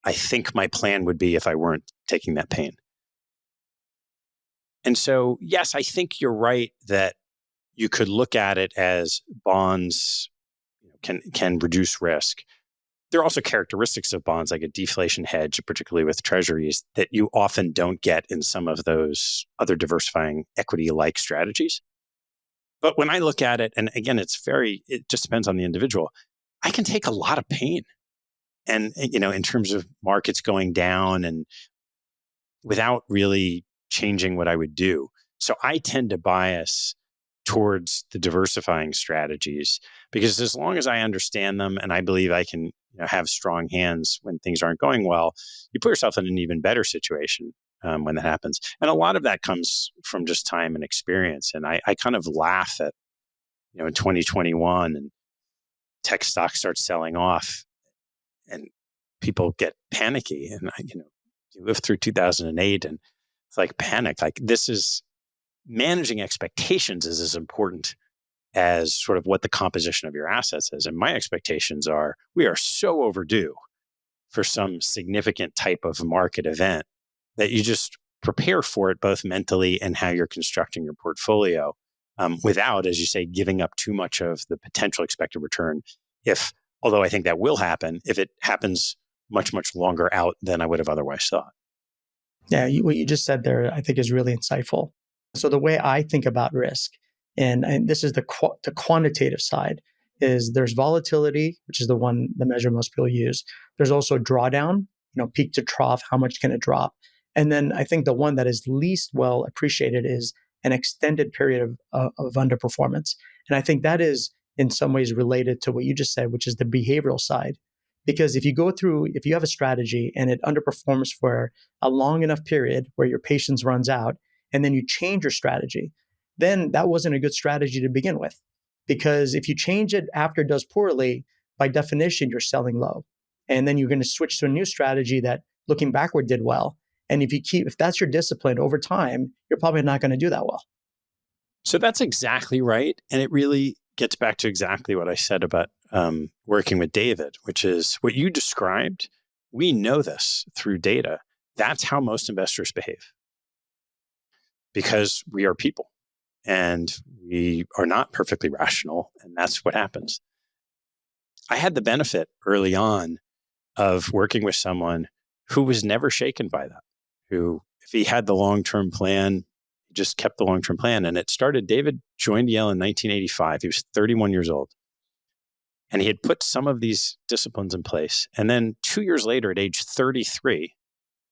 I think my plan would be if I weren't taking that pain. And so, yes, I think you're right that you could look at it as bonds can reduce risk. There are also characteristics of bonds like a deflation hedge, particularly with treasuries, that you often don't get in some of those other diversifying equity-like strategies. But when I look at it, and again, it just depends on the individual, I can take a lot of pain. And, in terms of markets going down and without really changing what I would do. So I tend to bias towards the diversifying strategies because as long as I understand them and I believe I can have strong hands when things aren't going well, you put yourself in an even better situation when that happens. And a lot of that comes from just time and experience. And I kind of laugh at, in 2021 and tech stocks start selling off and people get panicky. And, you live through 2008 and it's like panic. Like this is managing expectations is as important as sort of what the composition of your assets is. And my expectations are we are so overdue for some significant type of market event that you just prepare for it both mentally and how you're constructing your portfolio without, as you say, giving up too much of the potential expected return. Although I think that will happen, if it happens much, much longer out than I would have otherwise thought. Yeah, what you just said there, I think is really insightful. So the way I think about risk, and this is the quantitative side, is there's volatility, which is the measure most people use. There's also drawdown, peak to trough, how much can it drop? And then I think the one that is least well appreciated is an extended period of underperformance. And I think that is in some ways related to what you just said, which is the behavioral side. Because if you have a strategy and it underperforms for a long enough period where your patience runs out, and then you change your strategy, then that wasn't a good strategy to begin with. Because if you change it after it does poorly, by definition, you're selling low. And then you're going to switch to a new strategy that looking backward did well. And if that's your discipline over time, you're probably not going to do that well. So that's exactly right. And it really gets back to exactly what I said about working with David, which is what you described. We know this through data. That's how most investors behave because we are people and we are not perfectly rational. And that's what happens. I had the benefit early on of working with someone who was never shaken by that, who, if he had the long-term plan, he just kept the long-term plan. And it started, David joined Yale in 1985. He was 31 years old. And he had put some of these disciplines in place. And then 2 years later, at age 33,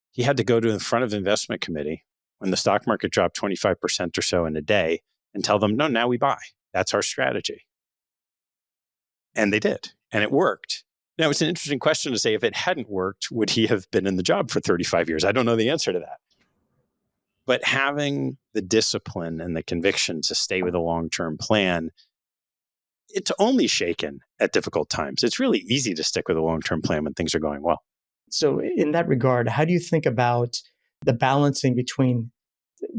he had to go to the front of the investment committee when the stock market dropped 25% or so in a day and tell them, no, now we buy. That's our strategy. And they did. And it worked. Now, it's an interesting question to say, if it hadn't worked, would he have been in the job for 35 years? I don't know the answer to that. But having the discipline and the conviction to stay with a long-term plan, it's only shaken at difficult times. It's really easy to stick with a long-term plan when things are going well. So in that regard, how do you think about the balancing between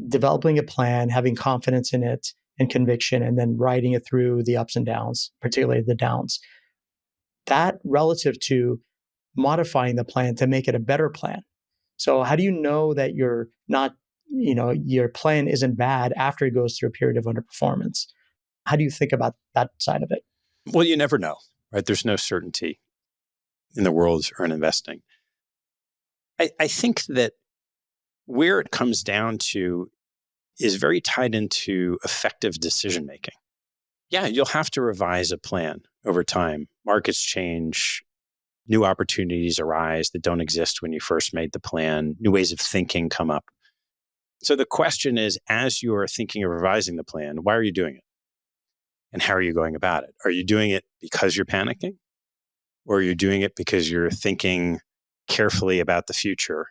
developing a plan, having confidence in it and conviction, and then riding it through the ups and downs, particularly the downs? That relative to modifying the plan to make it a better plan. So how do you know that you're not, your plan isn't bad after it goes through a period of underperformance? How do you think about that side of it? Well, you never know, right? There's no certainty in the world or in investing. I think that where it comes down to is very tied into effective decision making. Yeah, you'll have to revise a plan over time. Markets change, new opportunities arise that don't exist when you first made the plan, new ways of thinking come up. So the question is, as you are thinking of revising the plan, why are you doing it? And how are you going about it? Are you doing it because you're panicking? Or are you doing it because you're thinking carefully about the future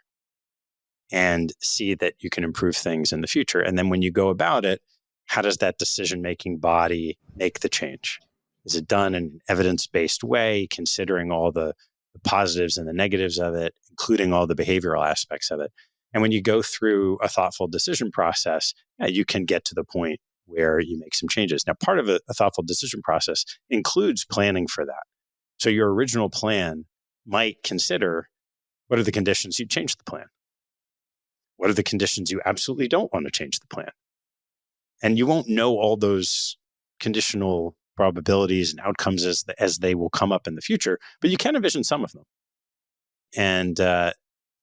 and see that you can improve things in the future? And then when you go about it, how does that decision-making body make the change? Is it done in an evidence-based way, considering all the positives and the negatives of it, including all the behavioral aspects of it? And when you go through a thoughtful decision process, you can get to the point where you make some changes. Now, part of a thoughtful decision process includes planning for that. So your original plan might consider, what are the conditions you change the plan? What are the conditions you absolutely don't want to change the plan? And you won't know all those conditional probabilities and outcomes as they will come up in the future, but you can envision some of them. And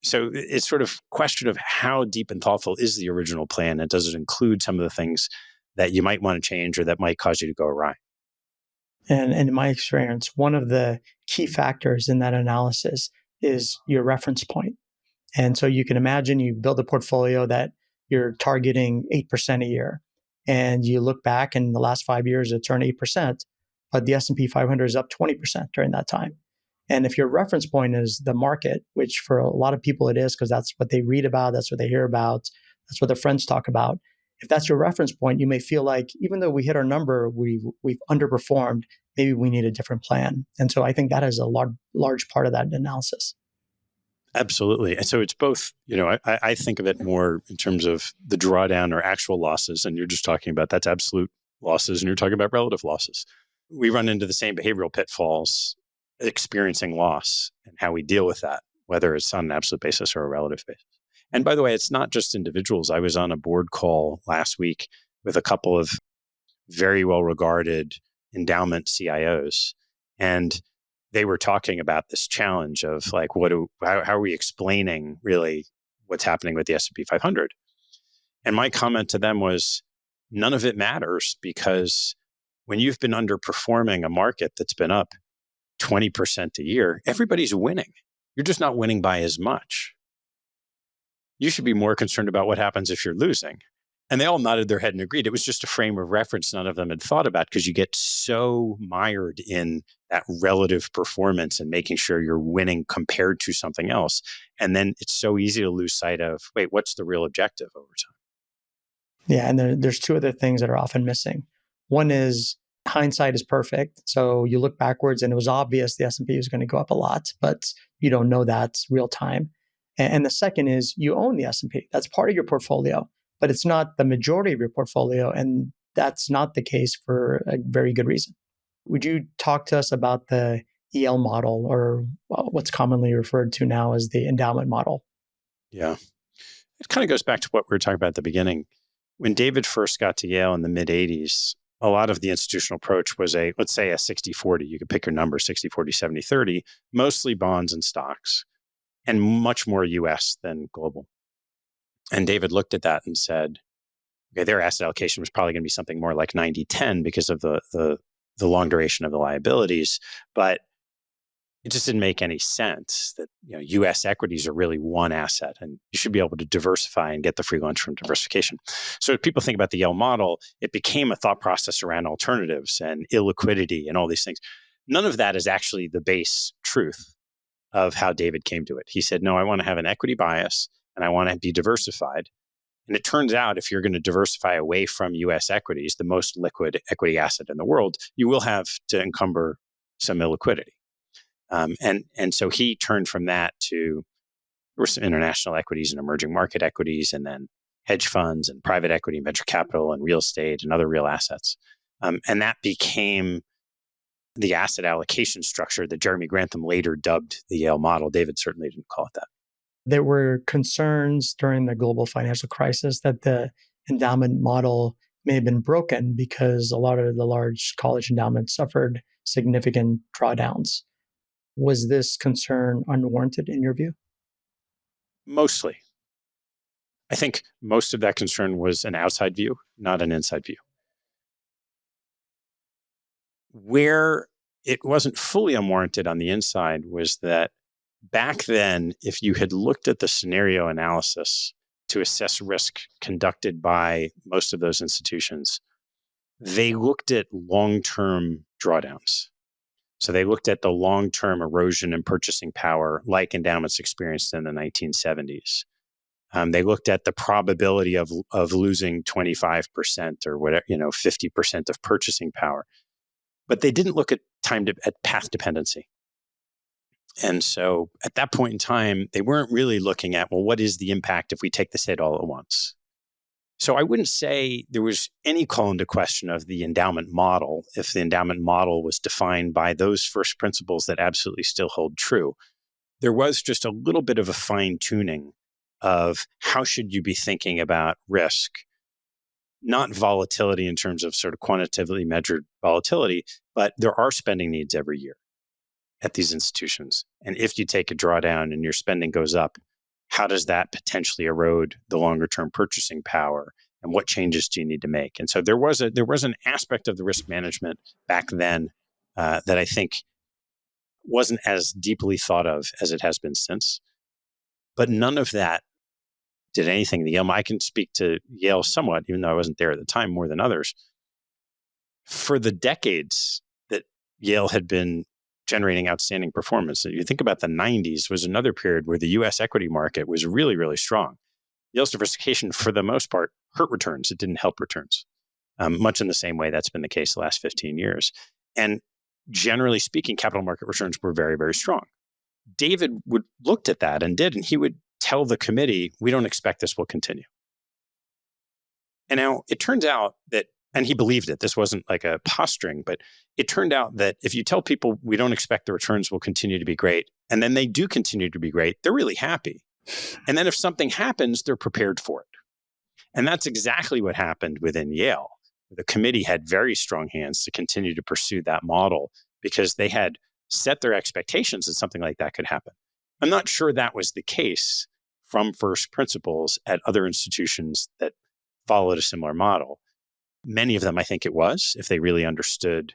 so it's sort of question of how deep and thoughtful is the original plan, and does it include some of the things that you might want to change or that might cause you to go awry? And in my experience, one of the key factors in that analysis is your reference point. And so you can imagine you build a portfolio that you're targeting 8% a year. And you look back in the last 5 years, it's earned 8%, but the S&P 500 is up 20% during that time. And if your reference point is the market, which for a lot of people it is because that's what they read about, that's what they hear about, that's what their friends talk about. If that's your reference point, you may feel like even though we hit our number, we've underperformed, maybe we need a different plan. And so I think that is a large part of that analysis. Absolutely. And so it's both, I think of it more in terms of the drawdown or actual losses. And you're just talking about that's absolute losses and you're talking about relative losses. We run into the same behavioral pitfalls experiencing loss and how we deal with that, whether it's on an absolute basis or a relative basis. And by the way, it's not just individuals. I was on a board call last week with a couple of very well-regarded endowment CIOs. And they were talking about this challenge of like, how are we explaining really what's happening with the S&P 500? And my comment to them was, none of it matters, because when you've been underperforming a market that's been up 20% a year, everybody's winning. You're just not winning by as much. You should be more concerned about what happens if you're losing. And they all nodded their head and agreed. It was just a frame of reference none of them had thought about, because you get so mired in that relative performance and making sure you're winning compared to something else. And then it's so easy to lose sight of, wait, what's the real objective over time? Yeah, and there's two other things that are often missing. One is hindsight is perfect. So you look backwards and it was obvious the S&P was going to go up a lot, but you don't know that real time. And the second is you own the S&P. That's part of your portfolio, but it's not the majority of your portfolio. And that's not the case for a very good reason. Would you talk to us about the EL model, or what's commonly referred to now as the endowment model? Yeah. It kind of goes back to what we were talking about at the beginning. When David first got to Yale in the mid 80s, a lot of the institutional approach was let's say a 60-40. You could pick your number, 60-40, 70-30, mostly bonds and stocks, and much more US than global. And David looked at that and said, okay, their asset allocation was probably going to be something more like 90-10 because of the long duration of the liabilities. But it just didn't make any sense that U.S. equities are really one asset, and you should be able to diversify and get the free lunch from diversification. So if people think about the Yale model, it became a thought process around alternatives and illiquidity and all these things. None of that is actually the base truth of how David came to it. He said, no, I want to have an equity bias and I want to be diversified. And it turns out if you're going to diversify away from U.S. equities, the most liquid equity asset in the world, you will have to encumber some illiquidity. And so he turned from that to international equities and emerging market equities, and then hedge funds and private equity and venture capital and real estate and other real assets. And that became the asset allocation structure that Jeremy Grantham later dubbed the Yale model. David certainly didn't call it that. There were concerns during the global financial crisis that the endowment model may have been broken because a lot of the large college endowments suffered significant drawdowns. Was this concern unwarranted in your view? Mostly. I think most of that concern was an outside view, not an inside view. Where it wasn't fully unwarranted on the inside was that back then, if you had looked at the scenario analysis to assess risk conducted by most of those institutions, they looked at long-term drawdowns. So they looked at the long-term erosion in purchasing power like endowments experienced in the 1970s. They looked at the probability of losing 25% or whatever, 50% of purchasing power. But they didn't look at at path dependency. And so at that point in time, they weren't really looking at, well, what is the impact if we take this hit all at once? So I wouldn't say there was any call into question of the endowment model if the endowment model was defined by those first principles that absolutely still hold true. There was just a little bit of a fine tuning of how should you be thinking about risk, not volatility in terms of sort of quantitatively measured volatility, but there are spending needs every year at these institutions. And if you take a drawdown and your spending goes up, how does that potentially erode the longer term purchasing power? And what changes do you need to make? And so there was an aspect of the risk management back then that I think wasn't as deeply thought of as it has been since. But none of that did anything. I can speak to Yale somewhat, even though I wasn't there at the time more than others. For the decades that Yale had been generating outstanding performance, you think about the 90s was another period where the U.S. equity market was really, really strong. Yale's diversification, for the most part, hurt returns. It didn't help returns, much in the same way that's been the case the last 15 years. And generally speaking, capital market returns were very, very strong. David looked at that and he would tell the committee, we don't expect this will continue. And now it turns out that, and he believed it, this wasn't like a posturing, but it turned out that if you tell people we don't expect the returns will continue to be great, and then they do continue to be great, they're really happy. And then if something happens, they're prepared for it. And that's exactly what happened within Yale. The committee had very strong hands to continue to pursue that model because they had set their expectations that something like that could happen. I'm not sure that was the case from first principles at other institutions that followed a similar model. Many of them, I think it was, if they really understood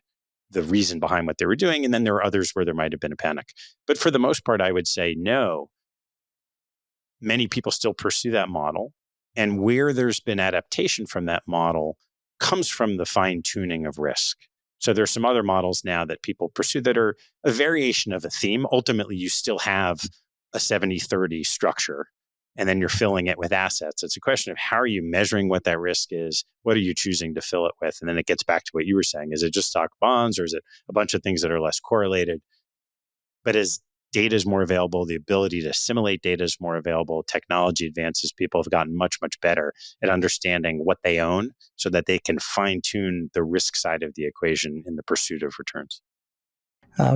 the reason behind what they were doing. And then there were others where there might have been a panic. But for the most part, I would say no. Many people still pursue that model. And where there's been adaptation from that model comes from the fine tuning of risk. So there's some other models now that people pursue that are a variation of a theme. Ultimately, you still have a 70-30 structure, and then you're filling it with assets. It's a question of how are you measuring what that risk is? What are you choosing to fill it with? And then it gets back to what you were saying. Is it just stock bonds, or is it a bunch of things that are less correlated? But as data is more available. The ability to assimilate data is more available. Technology advances. People have gotten much, much better at understanding what they own so that they can fine tune the risk side of the equation in the pursuit of returns.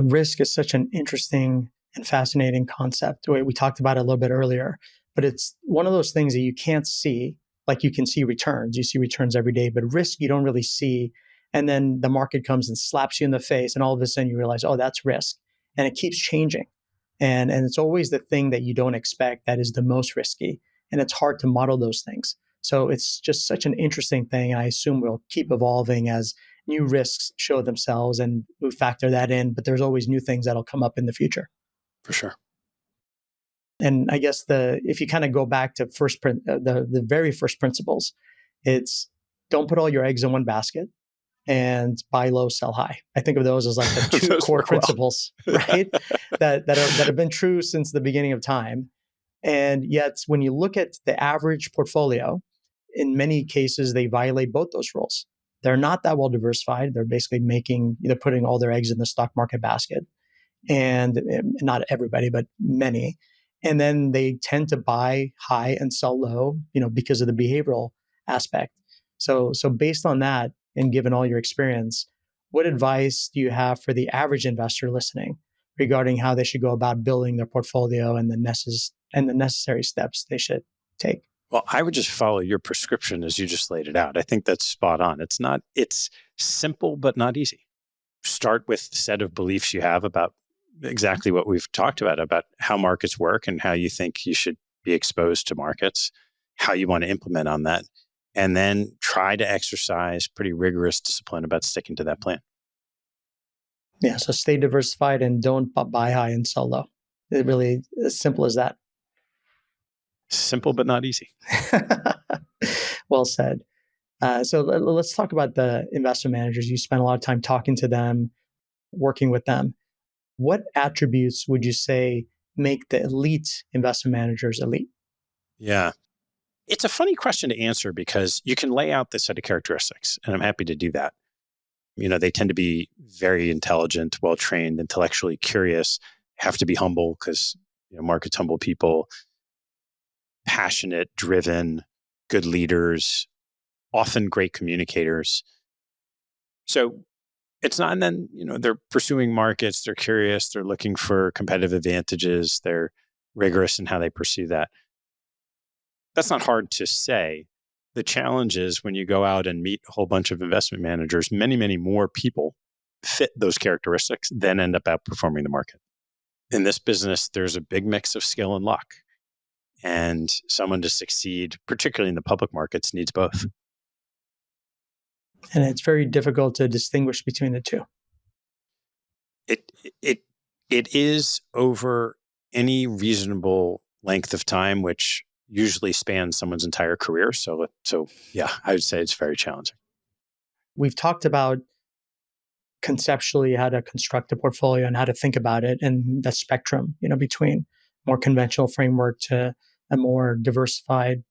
Risk is such an interesting and fascinating concept. We talked about it a little bit earlier, but it's one of those things that you can't see. Like you can see returns. You see returns every day, but risk you don't really see. And then the market comes and slaps you in the face, and all of a sudden you realize, oh, that's risk. And it keeps changing. And it's always the thing that you don't expect that is the most risky. And it's hard to model those things. So it's just such an interesting thing. And I assume we'll keep evolving as new risks show themselves and we factor that in. But there's always new things that'll come up in the future. For sure. And I guess if you kind of go back to the very first principles, it's don't put all your eggs in one basket and buy low, sell high. I think of those as like the two core principles, right? that have been true since the beginning of time. And yet, when you look at the average portfolio, in many cases, they violate both those rules. They're not that well diversified. They're basically putting all their eggs in the stock market basket. And not everybody, but many. And then they tend to buy high and sell low, because of the behavioral aspect. So based on that, and given all your experience, what advice do you have for the average investor listening regarding how they should go about building their portfolio and the necessary steps they should take? Well, I would just follow your prescription as you just laid it out. I think that's spot on. It's simple, but not easy. Start with the set of beliefs you have about exactly what we've talked about how markets work and how you think you should be exposed to markets, how you want to implement on that, and then try to exercise pretty rigorous discipline about sticking to that plan. Yeah, so stay diversified and don't buy high and sell low. It really as simple as that. Simple, but not easy. Well said. So let's talk about the investment managers. You spend a lot of time talking to them, working with them. What attributes would you say make the elite investment managers elite? Yeah. It's a funny question to answer because you can lay out this set of characteristics, and I'm happy to do that. They tend to be very intelligent, well-trained, intellectually curious, have to be humble because markets humble people, passionate, driven, good leaders, often great communicators. So it's not, and then, they're pursuing markets, they're curious, they're looking for competitive advantages, they're rigorous in how they pursue that. That's not hard to say. The challenge is when you go out and meet a whole bunch of investment managers, many, many more people fit those characteristics, then end up outperforming the market. In this business, there's a big mix of skill and luck. And someone to succeed, particularly in the public markets, needs both. And it's very difficult to distinguish between the two. It is over any reasonable length of time, which usually spans someone's entire career. So yeah, I would say it's very challenging. We've talked about conceptually how to construct a portfolio and how to think about it and the spectrum, between more conventional framework to a more diversified,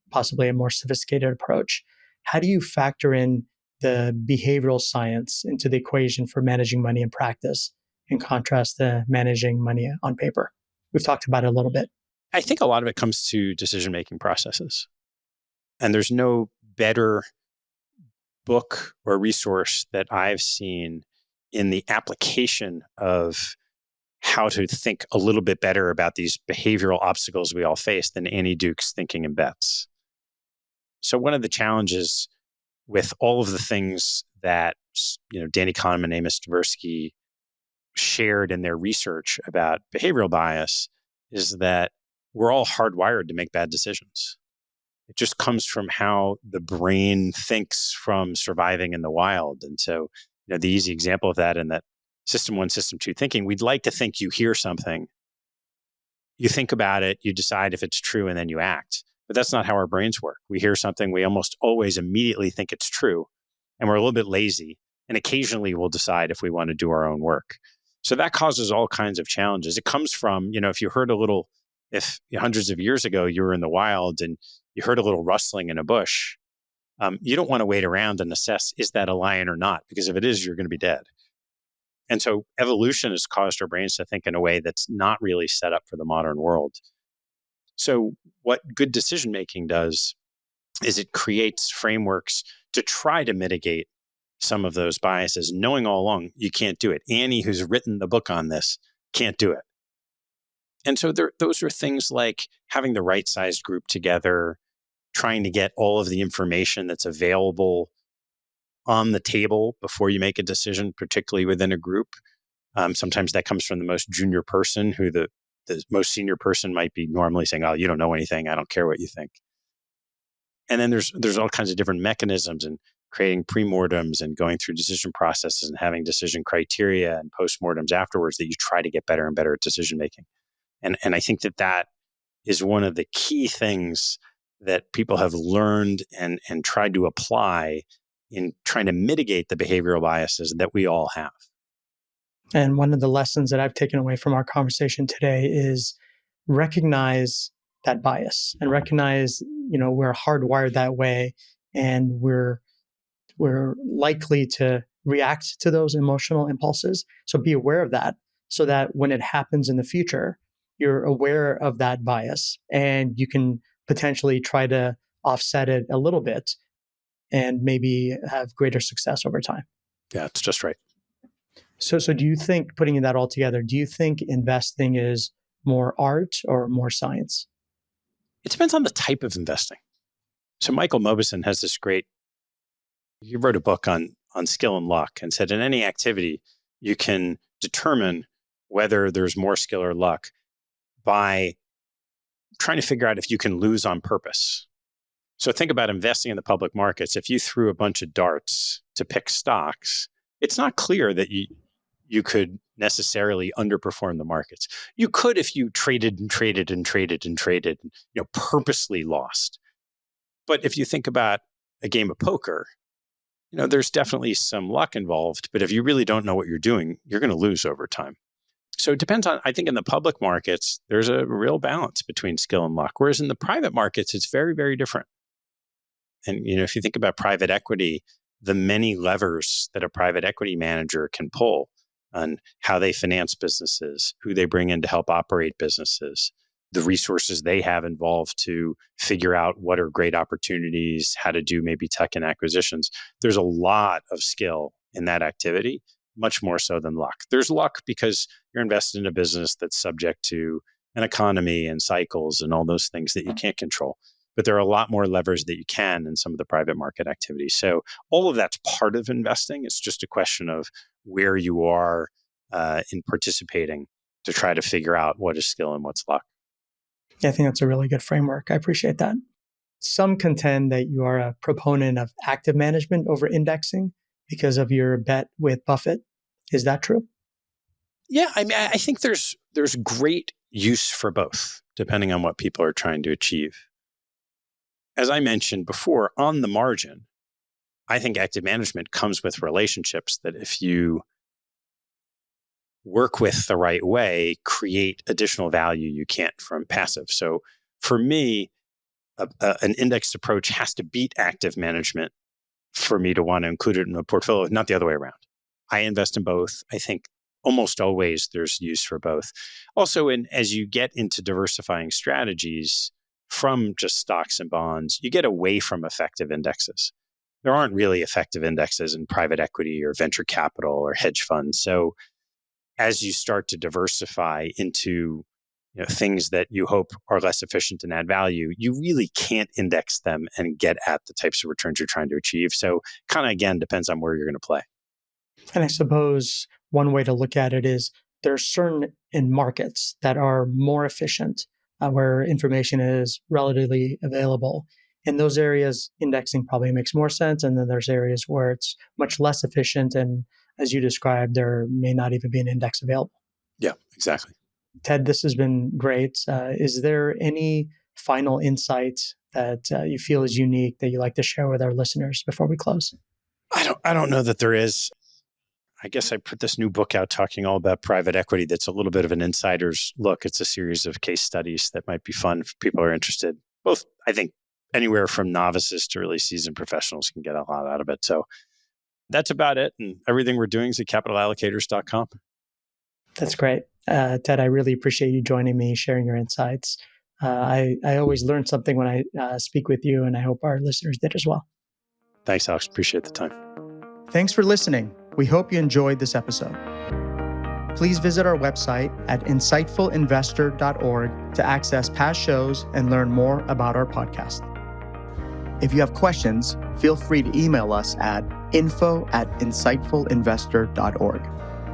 possibly a more sophisticated approach. How do you factor in the behavioral science into the equation for managing money in practice, in contrast to managing money on paper? We've talked about it a little bit. I think a lot of it comes to decision-making processes. And there's no better book or resource that I've seen in the application of how to think a little bit better about these behavioral obstacles we all face than Annie Duke's Thinking in Bets. So one of the challenges with all of the things that Danny Kahneman and Amos Tversky shared in their research about behavioral bias is that we're all hardwired to make bad decisions. It just comes from how the brain thinks from surviving in the wild. And so, the easy example of that in that system 1, system 2 thinking, we'd like to think you hear something, you think about it, you decide if it's true, and then you act. But that's not how our brains work. We hear something, we almost always immediately think it's true, and we're a little bit lazy. And occasionally we'll decide if we want to do our own work. So that causes all kinds of challenges. It comes from, if hundreds of years ago you were in the wild and you heard a little rustling in a bush, you don't want to wait around and assess, is that a lion or not? Because if it is, you're going to be dead. And so evolution has caused our brains to think in a way that's not really set up for the modern world. So what good decision making does is it creates frameworks to try to mitigate some of those biases, knowing all along you can't do it. Annie, who's written the book on this, can't do it. And so those are things like having the right sized group together, trying to get all of the information that's available on the table before you make a decision, particularly within a group. Sometimes that comes from the most junior person, who the most senior person might be normally saying, "Oh, you don't know anything. I don't care what you think." And then there's all kinds of different mechanisms, and creating premortems and going through decision processes and having decision criteria and postmortems afterwards that you try to get better and better at decision making. And I think that is one of the key things that people have learned and tried to apply in trying to mitigate the behavioral biases that we all have. And one of the lessons that I've taken away from our conversation today is recognize that bias and recognize, we're hardwired that way, and we're likely to react to those emotional impulses. So be aware of that, so that when it happens in the future, you're aware of that bias and you can potentially try to offset it a little bit and maybe have greater success over time. Yeah, it's just right. So do you think, putting that all together, do you think investing is more art or more science? It depends on the type of investing. So Michael Mauboussin has he wrote a book on skill and luck, and said in any activity, you can determine whether there's more skill or luck by trying to figure out if you can lose on purpose. So think about investing in the public markets. If you threw a bunch of darts to pick stocks, it's not clear that you could necessarily underperform the markets. You could if you traded and traded and traded and traded, purposely lost. But if you think about a game of poker, there's definitely some luck involved. But if you really don't know what you're doing, you're going to lose over time. So it depends on, I think in the public markets, there's a real balance between skill and luck. Whereas in the private markets, it's very, very different. And, if you think about private equity, the many levers that a private equity manager can pull on how they finance businesses, who they bring in to help operate businesses, the resources they have involved to figure out what are great opportunities, how to do maybe tuck-in acquisitions. There's a lot of skill in that activity, much more so than luck. There's luck because you're invested in a business that's subject to an economy and cycles and all those things that you can't control. But there are a lot more levers that you can in some of the private market activities. So all of that's part of investing. It's just a question of where you are in participating to try to figure out what is skill and what's luck. Yeah, I think that's a really good framework. I appreciate that. Some contend that you are a proponent of active management over indexing because of your bet with Buffett. Is that true? Yeah, I think there's great use for both, depending on what people are trying to achieve. As I mentioned before, on the margin, I think active management comes with relationships that, if you work with the right way, create additional value you can't from passive. So for me, an indexed approach has to beat active management for me to want to include it in a portfolio, not the other way around. I invest in both. I think almost always there's use for both. Also, as you get into diversifying strategies from just stocks and bonds, you get away from effective indexes. There aren't really effective indexes in private equity or venture capital or hedge funds. So as you start to diversify into things that you hope are less efficient and add value, you really can't index them and get at the types of returns you're trying to achieve. So kind of, again, depends on where you're going to play. And I suppose one way to look at it is there are certain in markets that are more efficient, where information is relatively available. In those areas, indexing probably makes more sense. And then there's areas where it's much less efficient. And as you described, there may not even be an index available. Yeah, exactly. Ted, this has been great. Is there any final insight that you feel is unique that you'd like to share with our listeners before we close? I don't know that there is. I guess I put this new book out talking all about private equity. That's a little bit of an insider's look. It's a series of case studies that might be fun if people are interested. Both, I think, anywhere from novices to really seasoned professionals can get a lot out of it. So That's about it. And everything we're doing is at capitalallocators.com. That's great. Ted, I really appreciate you joining me, sharing your insights. I always learn something when I speak with you, and I hope our listeners did as well. Thanks, Alex. Appreciate the time. Thanks for listening. We hope you enjoyed this episode. Please visit our website at insightfulinvestor.org to access past shows and learn more about our podcast. If you have questions, feel free to email us at info@insightfulinvestor.org.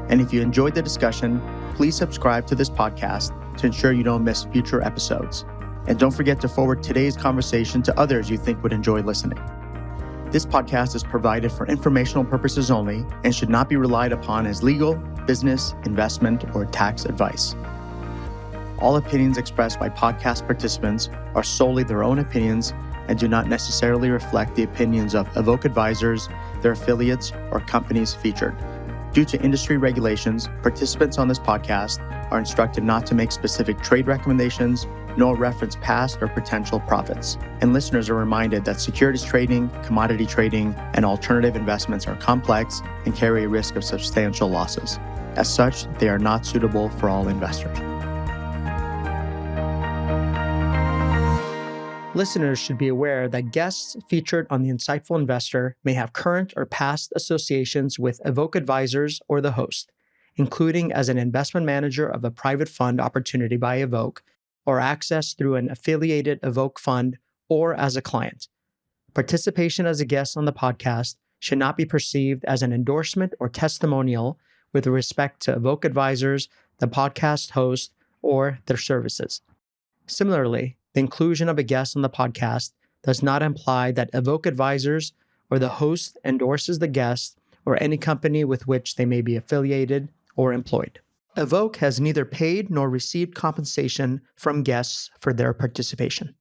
And if you enjoyed the discussion, please subscribe to this podcast to ensure you don't miss future episodes. And don't forget to forward today's conversation to others you think would enjoy listening. This podcast is provided for informational purposes only and should not be relied upon as legal, business, investment, or tax advice. All opinions expressed by podcast participants are solely their own opinions and do not necessarily reflect the opinions of Evoke advisors, their affiliates, or companies featured. Due to industry regulations, participants on this podcast are instructed not to make specific trade recommendations, nor reference past or potential profits. And listeners are reminded that securities trading, commodity trading, and alternative investments are complex and carry a risk of substantial losses. As such, they are not suitable for all investors. Listeners should be aware that guests featured on The Insightful Investor may have current or past associations with Evoke advisors or the host, including as an investment manager of a private fund opportunity by Evoke, or access through an affiliated Evoke fund, or as a client. Participation as a guest on the podcast should not be perceived as an endorsement or testimonial with respect to Evoke advisors, the podcast host, or their services. Similarly, the inclusion of a guest on the podcast does not imply that Evoke advisors or the host endorses the guest or any company with which they may be affiliated or employed. Evoke has neither paid nor received compensation from guests for their participation.